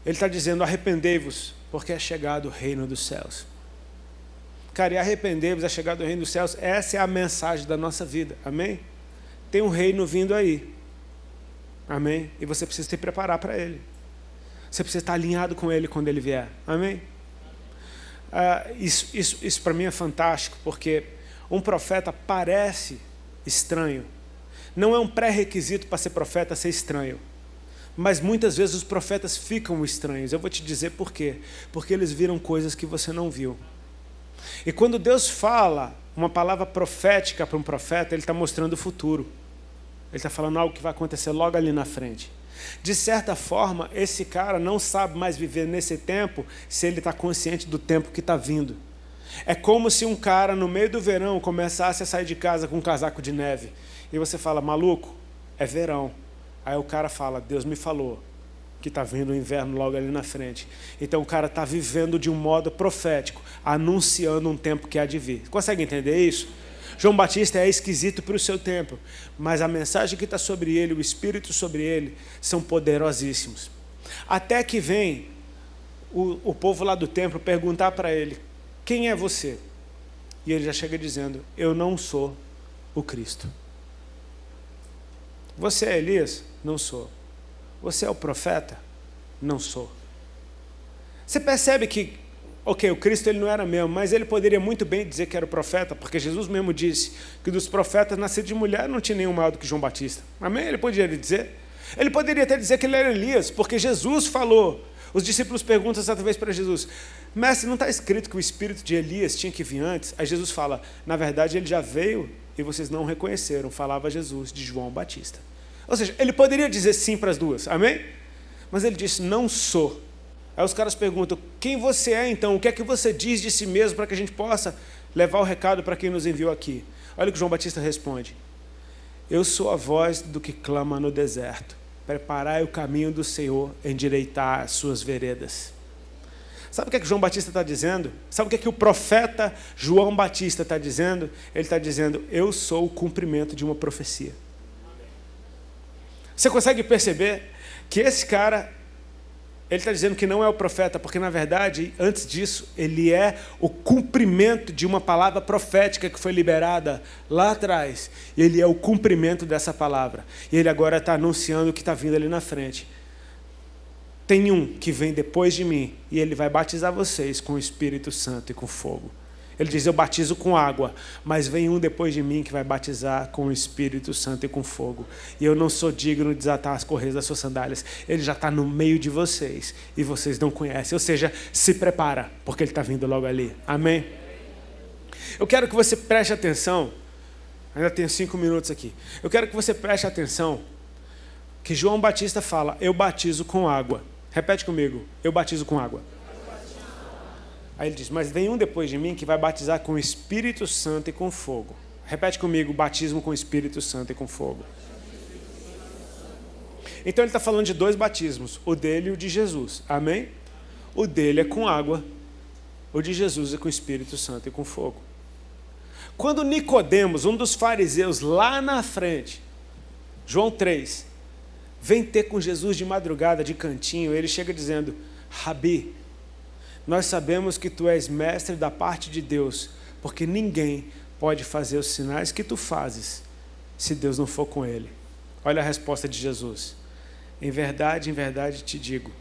Ele está dizendo, arrependei-vos, porque é chegado o reino dos céus. Cara, e arrependei-vos, é chegado o reino dos céus, essa é a mensagem da nossa vida, amém? Tem um reino vindo aí, amém? E você precisa se preparar para ele. Você precisa estar alinhado com ele quando ele vier, amém? Isso para mim é fantástico, porque um profeta parece estranho. Não é um pré-requisito para ser profeta ser estranho. Mas muitas vezes os profetas ficam estranhos. Eu vou te dizer por quê. Porque eles viram coisas que você não viu. E quando Deus fala uma palavra profética para um profeta, Ele está mostrando o futuro. Ele está falando algo que vai acontecer logo ali na frente. De certa forma, esse cara não sabe mais viver nesse tempo se ele está consciente do tempo que está vindo. É como se um cara no meio do verão começasse a sair de casa com um casaco de neve. E você fala, maluco, é verão. Aí o cara fala, Deus me falou que está vindo o inverno logo ali na frente. Então o cara está vivendo de um modo profético, anunciando um tempo que há de vir. Consegue entender isso? João Batista é esquisito para o seu tempo, mas a mensagem que está sobre ele, o Espírito sobre ele, são poderosíssimos. Até que vem o povo lá do templo perguntar para ele, quem é você? E ele já chega dizendo, eu não sou o Cristo. Você é Elias? Não sou. Você é o profeta? Não sou. Você percebe que, ok, o Cristo ele não era mesmo, mas ele poderia muito bem dizer que era o profeta, porque Jesus mesmo disse que dos profetas nascidos de mulher não tinha nenhum maior do que João Batista. Amém? Ele poderia dizer. Ele poderia até dizer que ele era Elias, porque Jesus falou. Os discípulos perguntam certa vez para Jesus, mestre, não está escrito que o espírito de Elias tinha que vir antes? Aí Jesus fala, na verdade ele já veio e vocês não reconheceram, falava Jesus de João Batista. Ou seja, ele poderia dizer sim para as duas, amém? Mas ele disse, não sou. Aí os caras perguntam, quem você é então? O que é que você diz de si mesmo para que a gente possa levar o recado para quem nos enviou aqui? Olha o que João Batista responde. Eu sou a voz do que clama no deserto. Preparai o caminho do Senhor, endireitar as suas veredas. Sabe o que é que João Batista está dizendo? Sabe o que é que o profeta João Batista está dizendo? Ele está dizendo, eu sou o cumprimento de uma profecia. Você consegue perceber que esse cara, ele está dizendo que não é o profeta, porque na verdade, antes disso, ele é o cumprimento de uma palavra profética que foi liberada lá atrás. E ele é o cumprimento dessa palavra. E ele agora está anunciando o que está vindo ali na frente. Tem um que vem depois de mim, e ele vai batizar vocês com o Espírito Santo e com fogo. Ele diz, eu batizo com água, mas vem um depois de mim que vai batizar com o Espírito Santo e com fogo. E eu não sou digno de desatar as correias das suas sandálias. Ele já está no meio de vocês e vocês não conhecem. Ou seja, se prepara, porque ele está vindo logo ali. Amém? Eu quero que você preste atenção. Ainda tenho 5 minutos aqui. Eu quero que você preste atenção que João Batista fala, eu batizo com água. Repete comigo, eu batizo com água. Aí ele diz, mas vem um depois de mim que vai batizar com o Espírito Santo e com fogo. Repete comigo, batismo com o Espírito Santo e com fogo. Então ele está falando de 2 batismos, o dele e o de Jesus. Amém? O dele é com água, o de Jesus é com o Espírito Santo e com fogo. Quando Nicodemos, um dos fariseus lá na frente, João 3, vem ter com Jesus de madrugada, de cantinho, ele chega dizendo, Rabi, nós sabemos que tu és mestre da parte de Deus, porque ninguém pode fazer os sinais que tu fazes, se Deus não for com ele. Olha a resposta de Jesus. Em verdade te digo,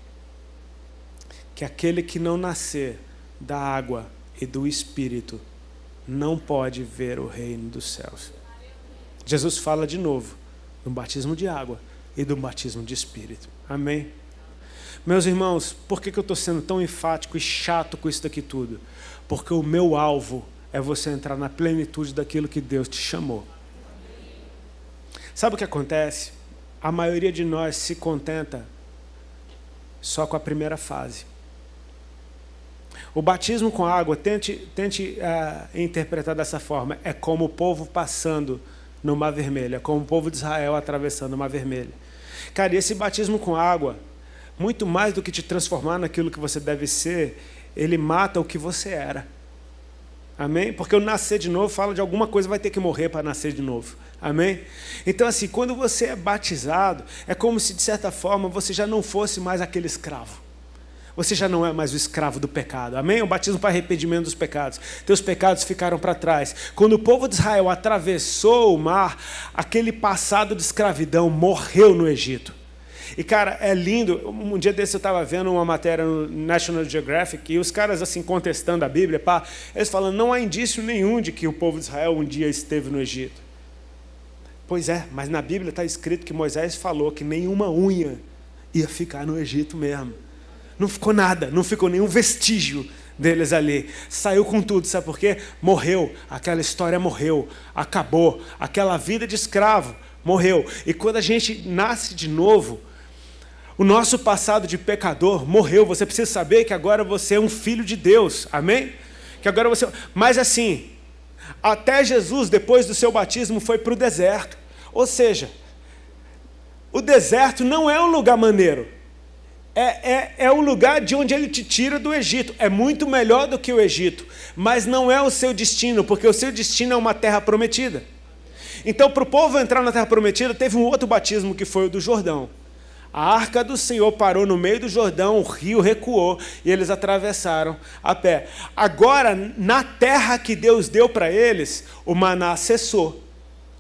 que aquele que não nascer da água e do Espírito não pode ver o reino dos céus. Jesus fala de novo do batismo de água e do batismo de Espírito. Amém? Meus irmãos, por que eu estou sendo tão enfático e chato com isso daqui tudo? Porque o meu alvo é você entrar na plenitude daquilo que Deus te chamou. Sabe o que acontece? A maioria de nós se contenta só com a primeira fase. O batismo com água, tente interpretar dessa forma, é como o povo passando no Mar Vermelho, é como o povo de Israel atravessando o Mar Vermelho. Cara, e esse batismo com água, muito mais do que te transformar naquilo que você deve ser, ele mata o que você era. Amém? Porque o nascer de novo fala de alguma coisa vai ter que morrer para nascer de novo. Amém? Então assim, quando você é batizado, é como se de certa forma você já não fosse mais aquele escravo. Você já não é mais o escravo do pecado. Amém? O batismo para arrependimento dos pecados. Teus pecados ficaram para trás. Quando o povo de Israel atravessou o mar, aquele passado de escravidão morreu no Egito. E, cara, é lindo. Um dia desse eu estava vendo uma matéria no National Geographic e os caras, assim, contestando a Bíblia, eles falando, não há indício nenhum de que o povo de Israel um dia esteve no Egito. Pois é, mas na Bíblia está escrito que Moisés falou que nenhuma unha ia ficar no Egito mesmo. Não ficou nada, não ficou nenhum vestígio deles ali. Saiu com tudo, sabe por quê? Morreu, aquela história morreu, acabou. Aquela vida de escravo morreu. E quando a gente nasce de novo, o nosso passado de pecador morreu. Você precisa saber que agora você é um filho de Deus. Amém? Que agora você... Mas assim, até Jesus, depois do seu batismo, foi para o deserto. Ou seja, o deserto não é um lugar maneiro. É o lugar de onde ele te tira do Egito. É muito melhor do que o Egito. Mas não é o seu destino, porque o seu destino é uma terra prometida. Então, para o povo entrar na terra prometida, teve um outro batismo que foi o do Jordão. A arca do Senhor parou no meio do Jordão, o rio recuou e eles atravessaram a pé. Agora, na terra que Deus deu para eles, o maná cessou.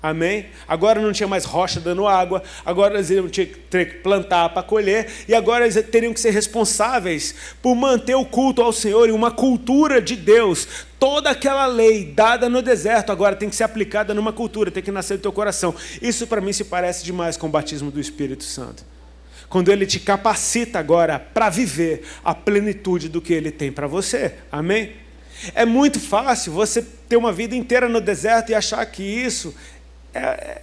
Amém? Agora não tinha mais rocha dando água, agora eles iam ter que plantar para colher, e agora eles teriam que ser responsáveis por manter o culto ao Senhor e uma cultura de Deus. Toda aquela lei dada no deserto agora tem que ser aplicada numa cultura, tem que nascer do teu coração. Isso para mim se parece demais com o batismo do Espírito Santo. Quando ele te capacita agora para viver a plenitude do que ele tem para você. Amém? É muito fácil você ter uma vida inteira no deserto e achar que isso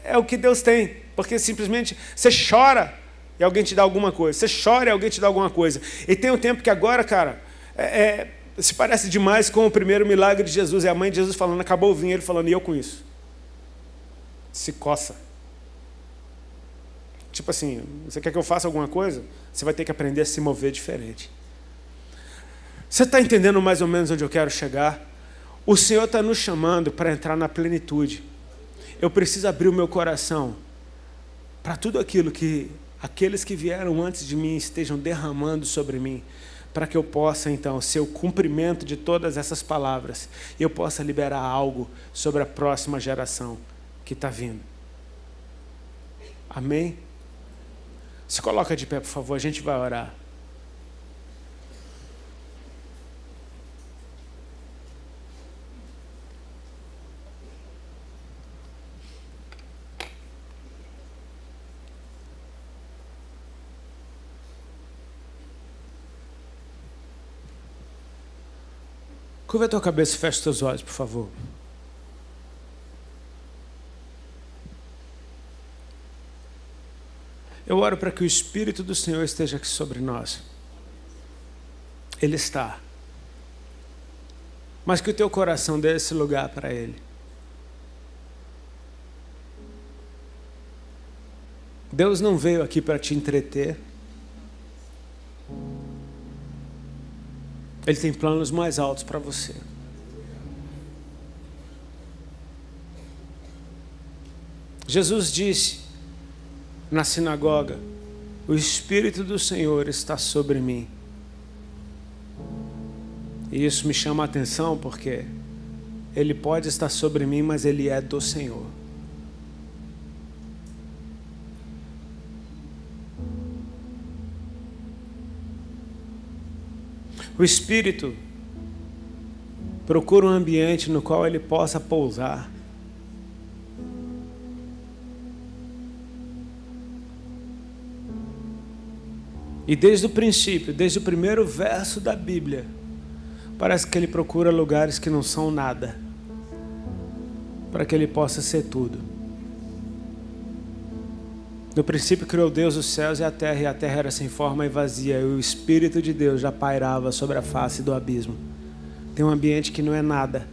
é o que Deus tem, porque simplesmente você chora e alguém te dá alguma coisa, você chora e alguém te dá alguma coisa. E tem um tempo que agora, cara, se parece demais com o primeiro milagre de Jesus, é a mãe de Jesus falando, acabou o vinho, ele falando, e eu com isso? Se coça. Tipo assim, você quer que eu faça alguma coisa? Você vai ter que aprender a se mover diferente. Você está entendendo mais ou menos onde eu quero chegar? O Senhor está nos chamando para entrar na plenitude. Eu preciso abrir o meu coração para tudo aquilo que aqueles que vieram antes de mim estejam derramando sobre mim, para que eu possa, então, ser o cumprimento de todas essas palavras e eu possa liberar algo sobre a próxima geração que está vindo. Amém? Se coloca de pé, por favor, a gente vai orar. Curva a tua cabeça e fecha os teus olhos, por favor. Eu oro para que o Espírito do Senhor esteja aqui sobre nós. Ele está. Mas que o teu coração dê esse lugar para Ele. Deus não veio aqui para te entreter. Ele tem planos mais altos para você. Jesus disse na sinagoga, o Espírito do Senhor está sobre mim. E isso me chama a atenção porque Ele pode estar sobre mim, mas Ele é do Senhor. O Espírito procura um ambiente no qual ele possa pousar. E desde o princípio, desde o primeiro verso da Bíblia, parece que ele procura lugares que não são nada, para que ele possa ser tudo. No princípio criou Deus os céus e a terra era sem forma e vazia, e o Espírito de Deus já pairava sobre a face do abismo. Tem um ambiente que não é nada,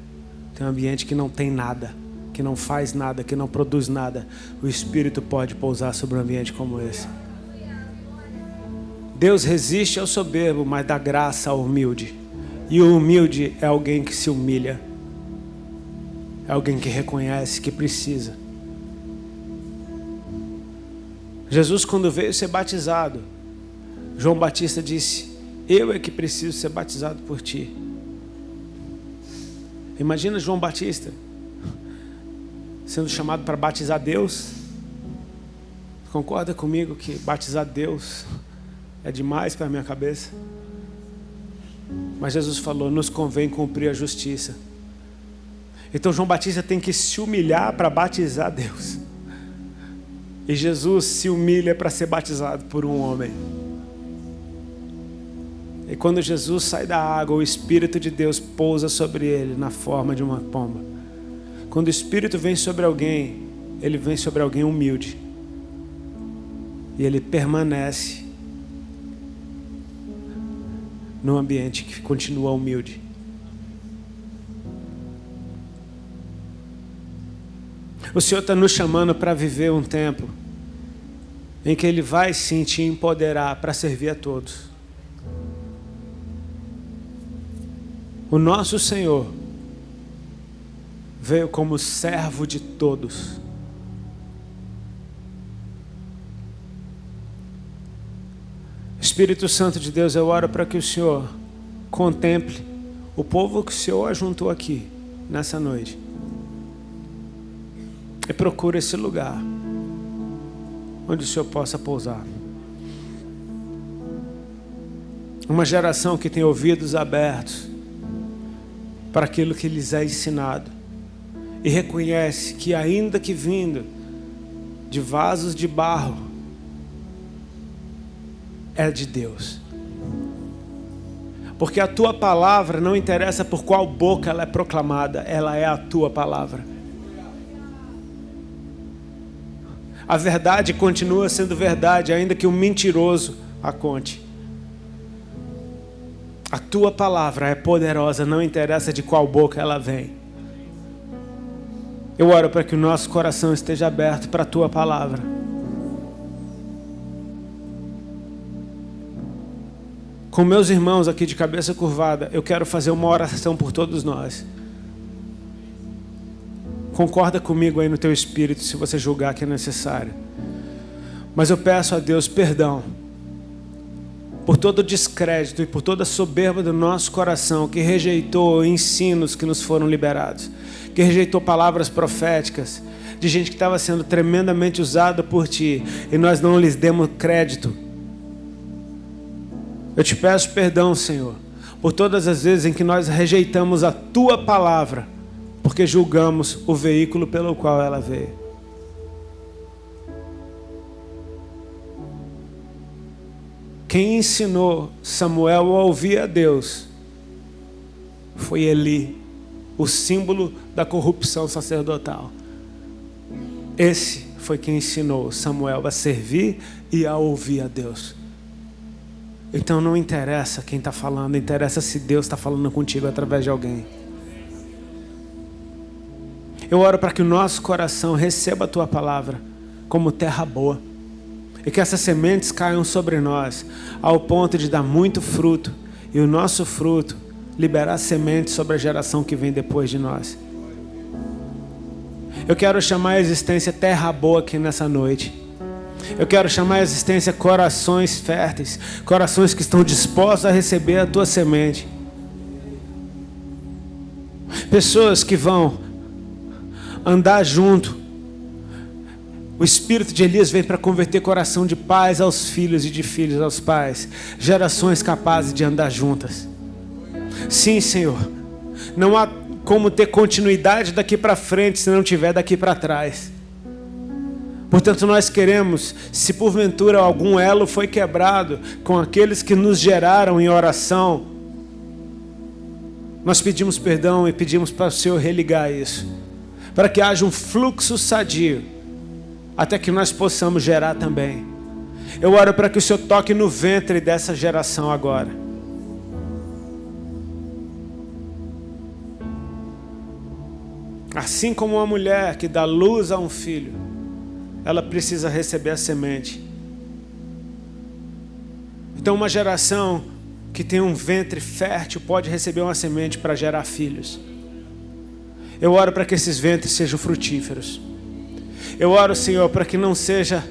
tem um ambiente que não tem nada, que não faz nada, que não produz nada. O Espírito pode pousar sobre um ambiente como esse. Deus resiste ao soberbo, mas dá graça ao humilde. E o humilde é alguém que se humilha, é alguém que reconhece que precisa. Jesus, quando veio ser batizado, João Batista disse: eu é que preciso ser batizado por ti. Imagina João Batista sendo chamado para batizar Deus. Concorda comigo que batizar Deus é demais para a minha cabeça? Mas Jesus falou: nos convém cumprir a justiça. Então João Batista tem que se humilhar para batizar Deus. E Jesus se humilha para ser batizado por um homem. E quando Jesus sai da água, o Espírito de Deus pousa sobre ele na forma de uma pomba. Quando o Espírito vem sobre alguém, ele vem sobre alguém humilde. E ele permanece num ambiente que continua humilde. O Senhor está nos chamando para viver um tempo em que Ele vai sim te empoderar para servir a todos. O nosso Senhor veio como servo de todos. Espírito Santo de Deus, eu oro para que o Senhor contemple o povo que o Senhor ajuntou aqui nessa noite. E procure esse lugar onde o Senhor possa pousar. Uma geração que tem ouvidos abertos para aquilo que lhes é ensinado e reconhece que, ainda que vindo de vasos de barro, é de Deus. Porque a tua palavra não interessa por qual boca ela é proclamada, ela é a tua palavra. A verdade continua sendo verdade, ainda que o mentiroso a conte. A tua palavra é poderosa, não interessa de qual boca ela vem. Eu oro para que o nosso coração esteja aberto para a tua palavra. Com meus irmãos aqui de cabeça curvada, eu quero fazer uma oração por todos nós. Concorda comigo aí no teu espírito, se você julgar que é necessário. Mas eu peço a Deus perdão por todo o descrédito e por toda a soberba do nosso coração, que rejeitou ensinos que nos foram liberados, que rejeitou palavras proféticas de gente que estava sendo tremendamente usada por Ti, e nós não lhes demos crédito. Eu te peço perdão, Senhor, por todas as vezes em que nós rejeitamos a Tua palavra, porque julgamos o veículo pelo qual ela veio. Quem ensinou Samuel a ouvir a Deus foi Eli, o símbolo da corrupção sacerdotal. Esse foi quem ensinou Samuel a servir e a ouvir a Deus. Então não interessa quem está falando, interessa se Deus está falando contigo através de alguém. Eu oro para que o nosso coração receba a Tua palavra como terra boa. E que essas sementes caiam sobre nós, ao ponto de dar muito fruto. E o nosso fruto liberar sementes sobre a geração que vem depois de nós. Eu quero chamar a existência terra boa aqui nessa noite. Eu quero chamar a existência corações férteis. Corações que estão dispostos a receber a Tua semente. Pessoas que vão andar junto. O espírito de Elias vem para converter coração de pais aos filhos e de filhos aos pais. Gerações capazes de andar juntas. Sim, Senhor. Não há como ter continuidade daqui para frente se não tiver daqui para trás. Portanto, nós queremos, se porventura algum elo foi quebrado com aqueles que nos geraram em oração, nós pedimos perdão e pedimos para o Senhor religar isso, para que haja um fluxo sadio, até que nós possamos gerar também. Eu oro para que o Senhor toque no ventre dessa geração agora. Assim como uma mulher que dá luz a um filho, ela precisa receber a semente. Então uma geração que tem um ventre fértil pode receber uma semente para gerar filhos. Eu oro para que esses ventres sejam frutíferos. Eu oro, Senhor, para que não seja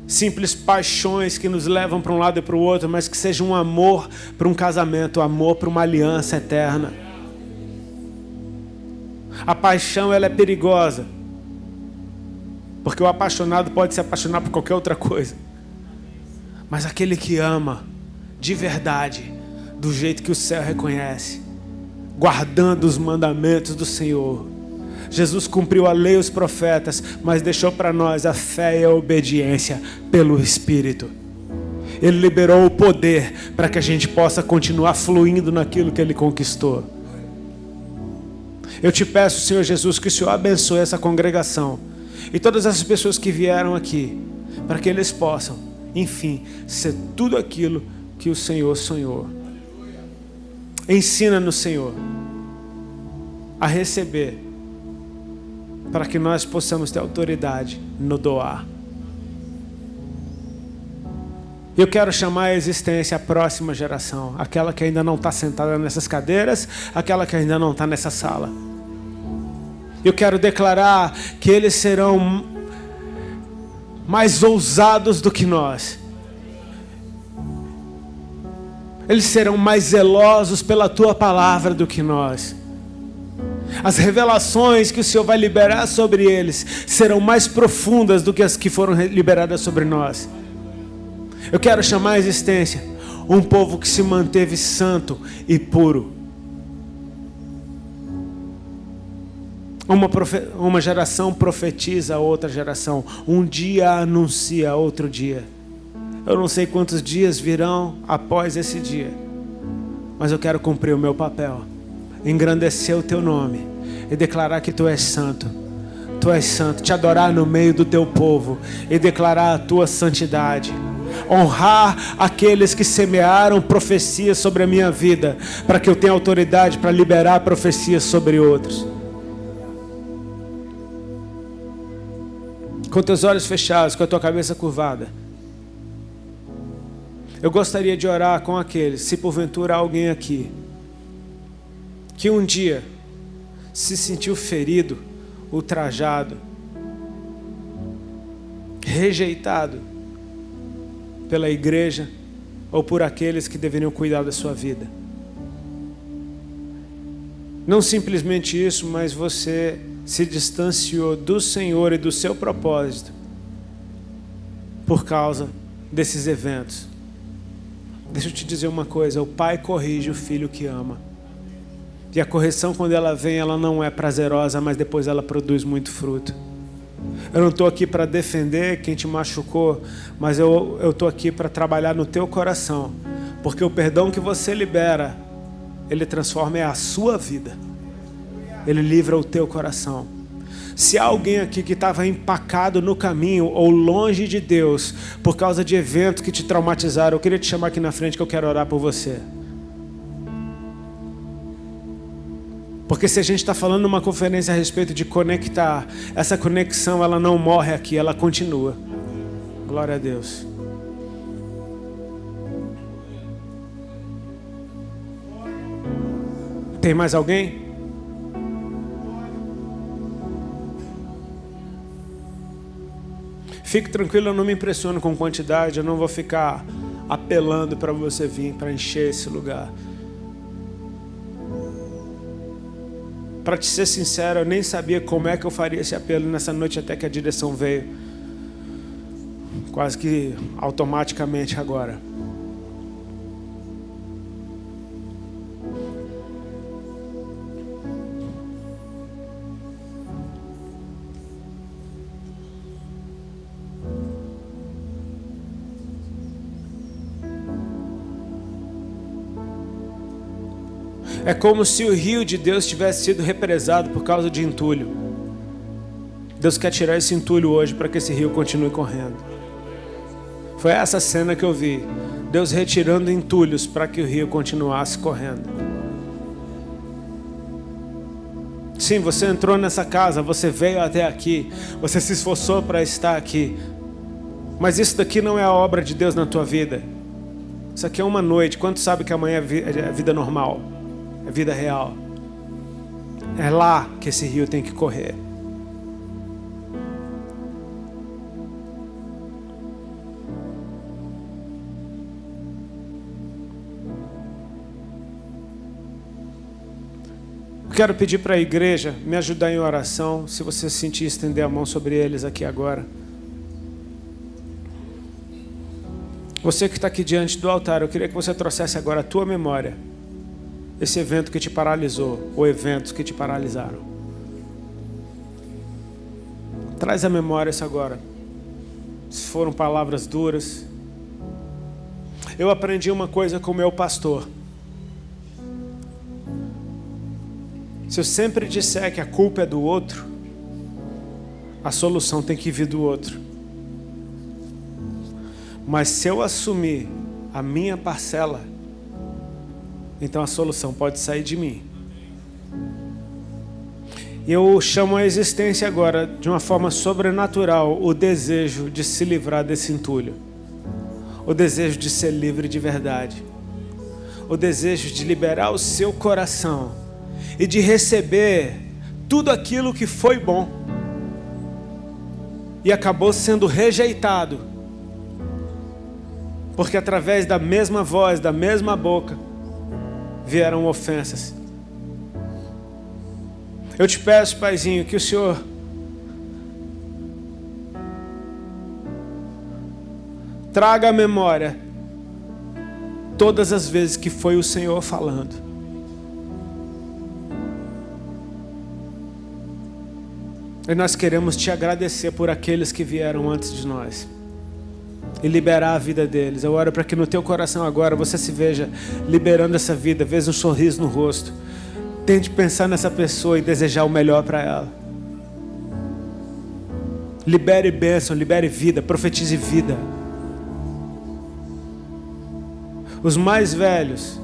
simples paixões que nos levam para um lado e para o outro, mas que seja um amor para um casamento, um amor para uma aliança eterna. A paixão, ela é perigosa, porque o apaixonado pode se apaixonar por qualquer outra coisa, mas aquele que ama de verdade, do jeito que o céu reconhece, guardando os mandamentos do Senhor. Jesus cumpriu a lei e os profetas, mas deixou para nós a fé e a obediência pelo Espírito. Ele liberou o poder para que a gente possa continuar fluindo naquilo que Ele conquistou. Eu te peço, Senhor Jesus, que o Senhor abençoe essa congregação e todas essas pessoas que vieram aqui, para que eles possam, enfim, ser tudo aquilo que o Senhor sonhou. Ensina-nos, Senhor, a receber, para que nós possamos ter autoridade no doar. Eu quero chamar à existência a próxima geração, aquela que ainda não está sentada nessas cadeiras, aquela que ainda não está nessa sala. Eu quero declarar que eles serão mais ousados do que nós. Eles serão mais zelosos pela Tua palavra do que nós. As revelações que o Senhor vai liberar sobre eles serão mais profundas do que as que foram liberadas sobre nós. Eu quero chamar à existência um povo que se manteve santo e puro. Uma geração profetiza a outra geração. Um dia anuncia outro dia. Eu não sei quantos dias virão após esse dia, mas eu quero cumprir o meu papel, engrandecer o Teu nome e declarar que Tu és santo. Tu és santo, te adorar no meio do Teu povo e declarar a Tua santidade. Honrar aqueles que semearam profecias sobre a minha vida, para que eu tenha autoridade para liberar profecias sobre outros. Com teus olhos fechados, com a tua cabeça curvada, eu gostaria de orar com aqueles, se porventura há alguém aqui que um dia se sentiu ferido, ultrajado, rejeitado pela igreja ou por aqueles que deveriam cuidar da sua vida. Não simplesmente isso, mas você se distanciou do Senhor e do seu propósito por causa desses eventos. Deixa eu te dizer uma coisa: o pai corrige o filho que ama. E a correção, quando ela vem, ela não é prazerosa, mas depois ela produz muito fruto. Eu não estou aqui para defender quem te machucou, mas eu estou aqui para trabalhar no teu coração, porque o perdão que você libera, ele transforma a sua vida, ele livra o teu coração. Se há alguém aqui que estava empacado no caminho ou longe de Deus por causa de eventos que te traumatizaram, eu queria te chamar aqui na frente que eu quero orar por você. Porque se a gente está falando numa conferência a respeito de conectar, essa conexão ela não morre aqui, ela continua. Glória a Deus. Tem mais alguém? Fique tranquilo, eu não me impressiono com quantidade, eu não vou ficar apelando para você vir, para encher esse lugar. Para te ser sincero, eu nem sabia como é que eu faria esse apelo nessa noite até que a direção veio. Quase que automaticamente agora. É como se o rio de Deus tivesse sido represado por causa de entulho. Deus quer tirar esse entulho hoje para que esse rio continue correndo. Foi essa cena que eu vi. Deus retirando entulhos para que o rio continuasse correndo. Sim, você entrou nessa casa, você veio até aqui, você se esforçou para estar aqui. Mas isso daqui não é a obra de Deus na tua vida. Isso aqui é uma noite. Quanto sabe que amanhã é vida normal? É vida real. É lá que esse rio tem que correr. Eu quero pedir para a igreja me ajudar em oração. Se você sentir, estender a mão sobre eles aqui agora. Você que está aqui diante do altar, eu queria que você trouxesse agora a tua memória esse evento que te paralisou, ou eventos que te paralisaram. Traz a memória isso agora. Se foram palavras duras. Eu aprendi uma coisa com o meu pastor. Se eu sempre disser que a culpa é do outro, a solução tem que vir do outro. Mas se eu assumir a minha parcela, então a solução pode sair de mim. Eu chamo a existência agora, de uma forma sobrenatural, o desejo de se livrar desse entulho. O desejo de ser livre de verdade. O desejo de liberar o seu coração e de receber tudo aquilo que foi bom e acabou sendo rejeitado, porque através da mesma voz, da mesma boca, vieram ofensas. Eu te peço, Paizinho, que o Senhor traga à memória todas as vezes que foi o Senhor falando. E nós queremos te agradecer por aqueles que vieram antes de nós e liberar a vida deles. Eu oro para que no teu coração agora você se veja liberando essa vida, veja um sorriso no rosto. Tente pensar nessa pessoa e desejar o melhor para ela. Libere bênção, libere vida, profetize vida. Os mais velhos,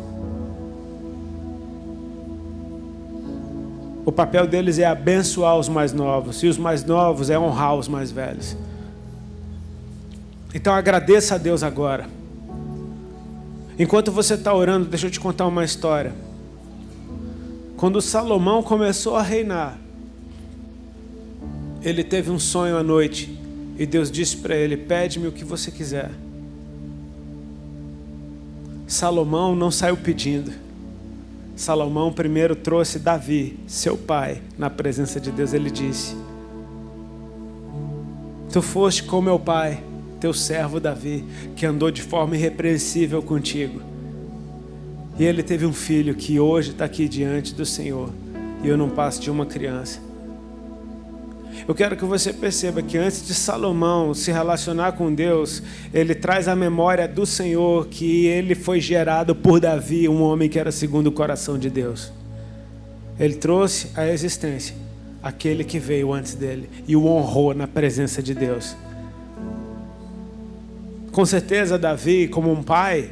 o papel deles é abençoar os mais novos, e os mais novos é honrar os mais velhos. Então agradeça a Deus agora. Enquanto você está orando, deixa eu te contar uma história. Quando Salomão começou a reinar, ele teve um sonho à noite, e Deus disse para ele: pede-me o que você quiser. Salomão não saiu pedindo. Salomão primeiro trouxe Davi, seu pai, na presença de Deus. Ele disse: tu foste com meu pai, teu servo Davi, que andou de forma irrepreensível contigo. E ele teve um filho que hoje está aqui diante do Senhor. E eu não passo de uma criança. Eu quero que você perceba que antes de Salomão se relacionar com Deus, ele traz a memória do Senhor que ele foi gerado por Davi, um homem que era segundo o coração de Deus. Ele trouxe à existência aquele que veio antes dele e o honrou na presença de Deus. Com certeza Davi, como um pai,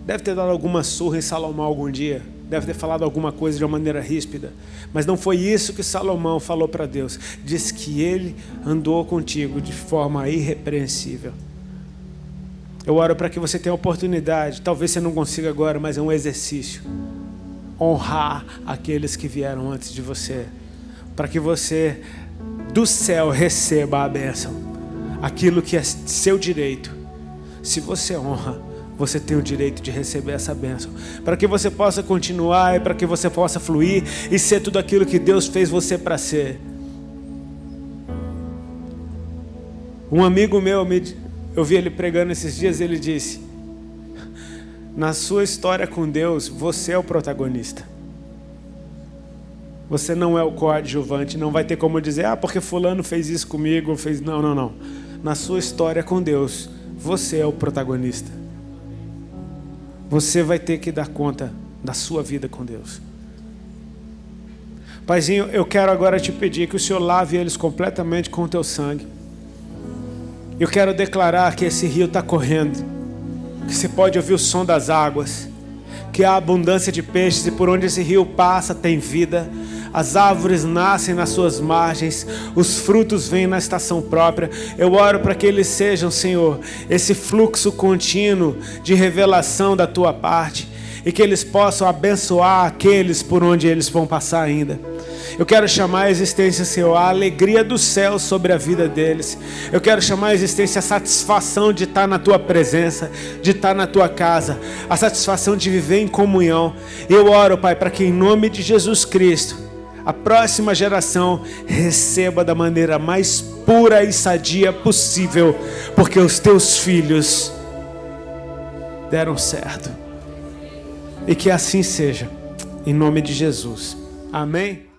deve ter dado alguma surra em Salomão algum dia. Deve ter falado alguma coisa de uma maneira ríspida. Mas não foi isso que Salomão falou para Deus. Diz que ele andou contigo de forma irrepreensível. Eu oro para que você tenha a oportunidade, talvez você não consiga agora, mas é um exercício. Honrar aqueles que vieram antes de você. Para que você do céu receba a bênção. Aquilo que é seu direito. Se você honra, você tem o direito de receber essa bênção. Para que você possa continuar e para que você possa fluir e ser tudo aquilo que Deus fez você para ser. Um amigo meu, eu vi ele pregando esses dias, ele disse: na sua história com Deus, você é o protagonista. Você não é o coadjuvante, não vai ter como dizer: ah, porque fulano fez isso comigo, fez... Não. Na sua história com Deus, você é o protagonista. Você vai ter que dar conta da sua vida com Deus. Paizinho, eu quero agora te pedir que o Senhor lave eles completamente com o teu sangue. Eu quero declarar que esse rio está correndo, que você pode ouvir o som das águas, que há abundância de peixes e por onde esse rio passa tem vida. As árvores nascem nas suas margens, os frutos vêm na estação própria. Eu oro para que eles sejam, Senhor, esse fluxo contínuo de revelação da tua parte, e que eles possam abençoar aqueles por onde eles vão passar ainda. Eu quero chamar a existência, Senhor, a alegria do céu sobre a vida deles. Eu quero chamar a existência a satisfação de estar na tua presença, de estar na tua casa, a satisfação de viver em comunhão. Eu oro, Pai, para que em nome de Jesus Cristo, a próxima geração receba da maneira mais pura e sadia possível, porque os teus filhos deram certo. E que assim seja, em nome de Jesus. Amém?